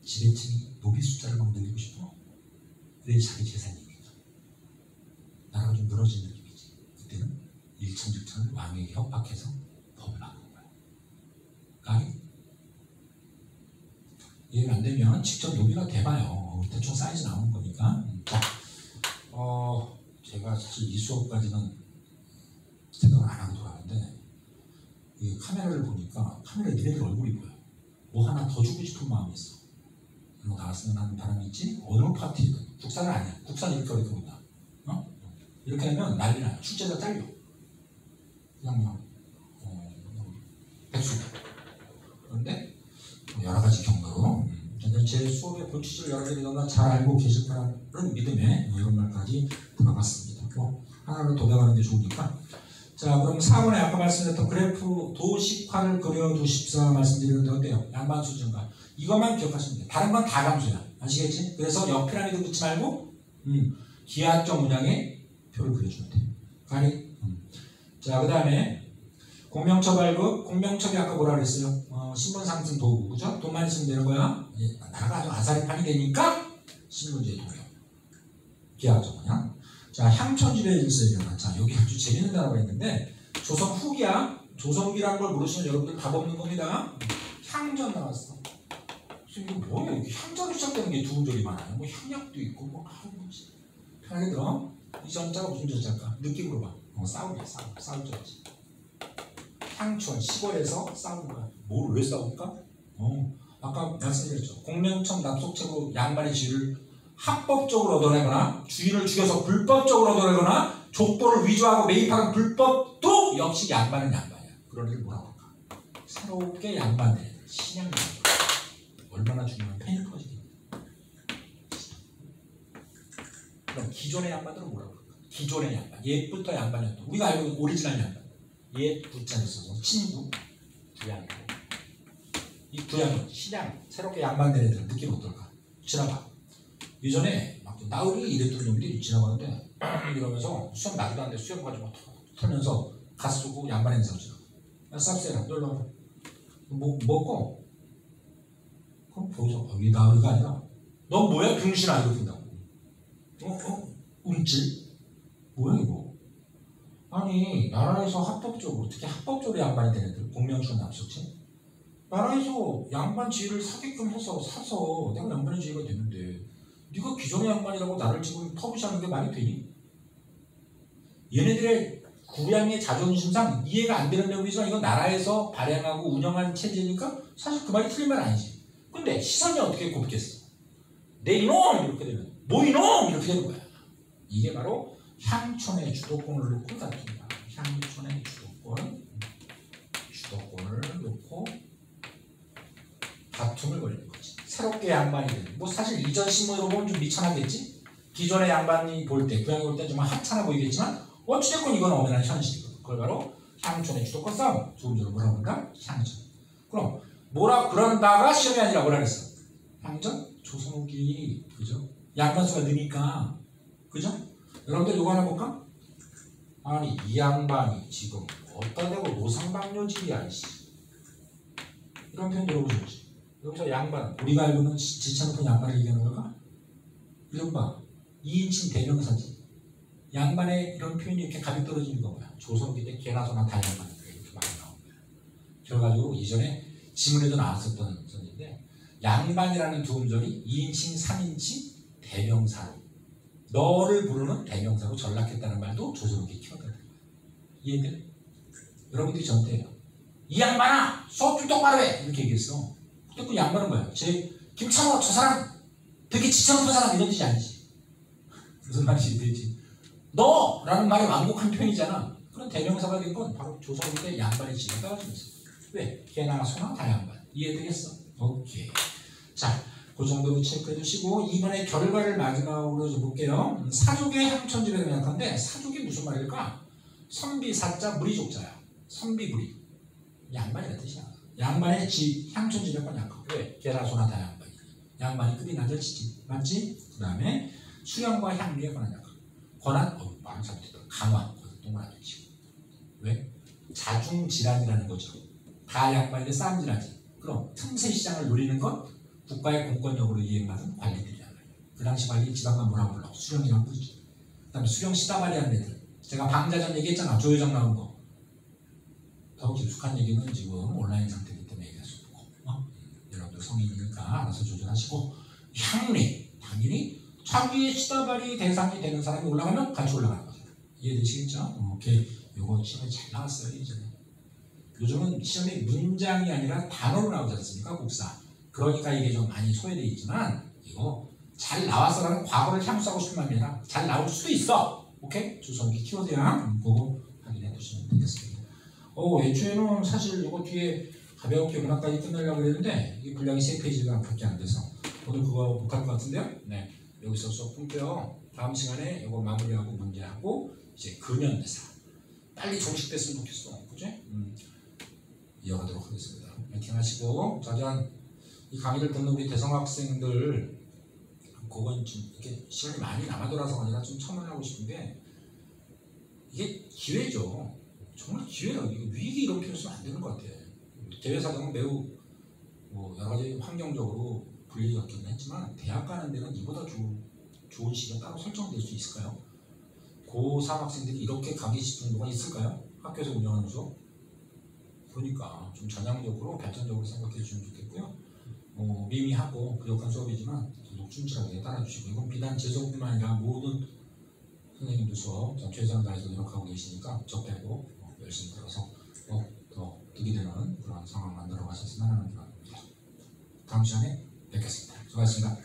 Speaker 1: 지배층이 노비 숫자를 막 늘리고 싶어. 그래 자기 재산이니까. 나라가 좀 늘어진 느낌이지. 그때는 일천주천을 왕에게 협박해서 법을 바꾼 거야. 아니? 이해가 안 되면 직접 노비가 돼봐요. 대충 사이즈 나오는 거니까. 자, 제가 사실 이 수업까지는 생각을 안 하고 돌아가는데 이 카메라를 보니까 카메라에 니네들 얼굴이 보여. 뭐 하나 더 주고 싶은 마음이 있어. 이거 나왔으면 하는 바람이 있지? 어느 파티든 국산은 아니야. 국산 이렇게 어렵게 본다. 이렇게 하면 난리 나요. 출제자 잘려. 그냥 백수. 그런데 여러 가지 경로로 제 수업의 본질을 여러분들이 너무나 잘 알고 계실 거라는 믿음에 이런 말까지 들어갔습니다. 하나를 더 배워가는 게 좋으니까. 자, 그럼 4번에 아까 말씀드렸던 그래프 도식화를 그려두십사 말씀드리는데 어때요? 양반 수준과 이것만 기억하시면 돼요. 다른 건 다 감소야. 아시겠지? 그래서 옆 피라미드 묻지 말고 기하적 문양의 표를 그려주면 돼요. 가리? 자, 그 다음에 공명처 발급, 공명처이 아까 뭐라 그랬어요? 신분 상승 도구, 그죠? 돈 많이 쓰면 되는 거야. 나라가 아주 아사리판이 되니까 신분제의 동력. 기하적 문양. 자, 향천지배의 질서에 자, 여기 아주 재밌는 단어가 있는데 조선 후기야. 조선 후기라는 걸 모르시면 여러분들 답 없는 겁니다. 향전 나왔어. 이게 뭐야? 이게 향전으로 시작되는 게 두 음절이 많아요. 뭐 향약도 있고 뭐 뭐지? 편하게 들어. 이 전자가 무슨 전자일까? 느낌으로 봐. 싸우네, 싸울 줄 알지. 향촌, 시골에서 싸우는 거야. 뭘 왜 싸울까? 아까 말씀드렸죠. 공명청 납속책으로 양반의 지위를 합법적으로 얻어내거나 주인을 죽여서 불법적으로 얻어내거나 족보를 위조하고 매입하는 불법도 역시 양반은 양반이야. 그런 애를 뭐라고 할까? 새롭게 양반들, 신양 양반. 얼마나 중요한 펜이 퍼지겠냐. 그럼 기존의 양반들은 뭐라고 할까? 기존의 양반, 옛부터 양반이었던 우리가 알고 있는 오리지널 양반. 옛 부자를 써서 친구, 부양이고 이 부양은 신양, 새롭게 양반된 애들 느낌 어떨까? 지나가. 예전에 막 나으리 이랬던 놈들이 지나가는데 이러면서 수염 나지도 않는데 수염 가지고 털면서 가스 쏘고 양반 행사로 지나가. 야 쌉세라 놀러와. 뭐 먹고? 그럼 보여줘. 이 나으리가 아니라 넌 뭐야? 병신 알고 든다고. 움찔? 뭐야 이거? 아니 나라에서 합법적으로 특히 합법적으로 양반이 되는 애들 공명천 납속책 나라에서 양반 지위를 사게끔 해서 사서 내가 양반의 지위가 되는데 네가 기존의 양반이라고 나를 지금 퍼부시하는 게 말이 되니? 얘네들의 구량의 자존심상 이해가 안 되는 내용이지만 이건 나라에서 발행하고 운영한 체제니까 사실 그 말이 틀린 말 아니지. 근데 시선이 어떻게 곱겠어? 내 이놈! 이렇게 되면 뭐 이놈! 이렇게 되는 거야. 이게 바로 향촌의 주도권을 놓고 다툽니다. 향촌의 주도권을 놓고 다툼을 벌이는 거지. 새롭게 양반이 되는. 뭐 사실 이전 신문으로 보면 좀 미천하겠지. 기존의 양반이 볼 때, 구양이 볼 때 좀 하찮아 보이겠지만 어찌됐건 이건 엄연한 현실이거든. 그걸 바로 향촌의 주도권 싸움. 조금 전에 뭐라고 그런가? 향전. 그럼 뭐라 그런다가 시험이 아니라 뭐라 그랬어? 향전? 조선 후기. 그죠? 양반수가 느니까. 그죠? 여러분들 이거 하나 볼까? 아니 이 양반이 지금 어디다 대고 노상방뇨질이야 이씨. 이런 표현 들어보셨지? 여기서 양반 우리가 알고 있는 지쳐놓은 양반을 얘기하는 걸까? 이른바 2인칭 대명사지. 양반의 이런 표현이 이렇게 감이 떨어지는 거 뭐야? 조선기 때 개나 소나 다 양반인데 이렇게 많이 나온 거야. 그래가지고 이전에 지문에도 나왔었던 선인데 양반이라는 두 음절이 2인칭 3인칭 대명사로 너를 부르는 대명사로 전락했다는 말도 조선후기에 키웠다는 거야. 이해돼? 여러분들이 전때예요. 이 양반아! 수업 좀 똑바로 해! 이렇게 얘기했어. 그때 그 양반은 뭐야? 김찬호 저 사람 되게 지쳐놓은 사람 이런 뜻이 아니지. 무슨 말인지 되지? 너라는 말이 완곡한 표현이잖아. 그런 대명사가 된 건 바로 조선후기 때 양반의 지위가 떨어지면서 왜? 개나 소나 다 양반. 이해되겠어? 오케이. 자, 그 정도로 체크해 주시고 이번에 결과를 마지막으로 좀 볼게요. 사족의 향천지배 명약한데 사족이 무슨 말일까? 선비사자 무리족자야. 선비무리. 양반이라는 뜻이야. 양반의 집 향천지배권 약하고 왜? 개나 소나 다 양반이. 양반이 급이 낮아지지. 맞지? 그 다음에 수령과 향유에 관한 약하고 권한, 말은 잘못했다. 강화. 동그라미 치고. 왜? 자중질환이라는 거죠. 다 양반인데 싸움질하지. 그럼 틈새 시장을 노리는 건 국가의 공권력으로 이행받은 관리들이란 말이에요. 그 당시 관리 지방만 뭐라고 불러? 수령이라고 부르지. 그 다음에 수령 시다발이 하는 애들. 제가 방자전 얘기했잖아. 조회장 나온 거. 더 깊숙한 얘기는 지금 온라인 상태이기 때문에 얘기할 수 없고 여러분들 성인이니까 알아서 조절하시고 향리. 당연히 자기의 시다발이 대상이 되는 사람이 올라가면 같이 올라가는 거죠. 이해되시겠죠? 오케이. 요거 시험에 잘 나왔어요. 이제는. 요즘은 시험에 문장이 아니라 단어로 나오지 않습니까? 국사. 그러니까 이게 좀 많이 소외되어 있지만 이거 잘 나와서라는 과거를 향수하고 싶은 말이 아니라 잘 나올 수도 있어. 오케이? 주성기 키워드야. 그거 확인해 두시면 되겠습니다. 애초에는 사실 이거 뒤에 가볍게 문학까지 끝내려고 그랬는데 이게 분량이 3페이지가 밖에 안 돼서 오늘 그거 못 할 것 같은데요? 네. 여기서 수업 끊고요. 다음 시간에 이거 마무리하고 문제하고 이제 근현대사. 빨리 종식됐으면 좋겠어. 그지? 이어가도록 하겠습니다. 파이팅 하시고, 자전 이 강의를 듣는 우리 대성학생들, 그건 좀 이렇게 시간이 많이 남아돌아서 아니라 좀 첨언하고 싶은 게, 이게 기회죠. 정말 기회예요. 위기 이렇게 해서는 안 되는 것 같아요. 대외사정은 매우 여러 가지 환경적으로 불리가 있긴 했지만, 대학 가는 데는 이보다 좋은 시기가 따로 설정될 수 있을까요? 고3 학생들이 이렇게 가기 정도가 있을까요? 학교에서 운영하는 수업? 그러니까 좀 전향적으로 발전적으로 생각해 주시면 좋겠고요. 미미하고 부족한 수업이지만 더욱 충실하게 따라주시고 이건 비단 제 수업뿐만 아니라 모든 선생님들 수업 최선을 다해서 노력하고 계시니까 저 빼고 열심히 들어서 더 득이 되는 그런 상황 만들어 가셨으면 하는 바람입니다. 다음 시간에 뵙겠습니다. 수고하셨습니다.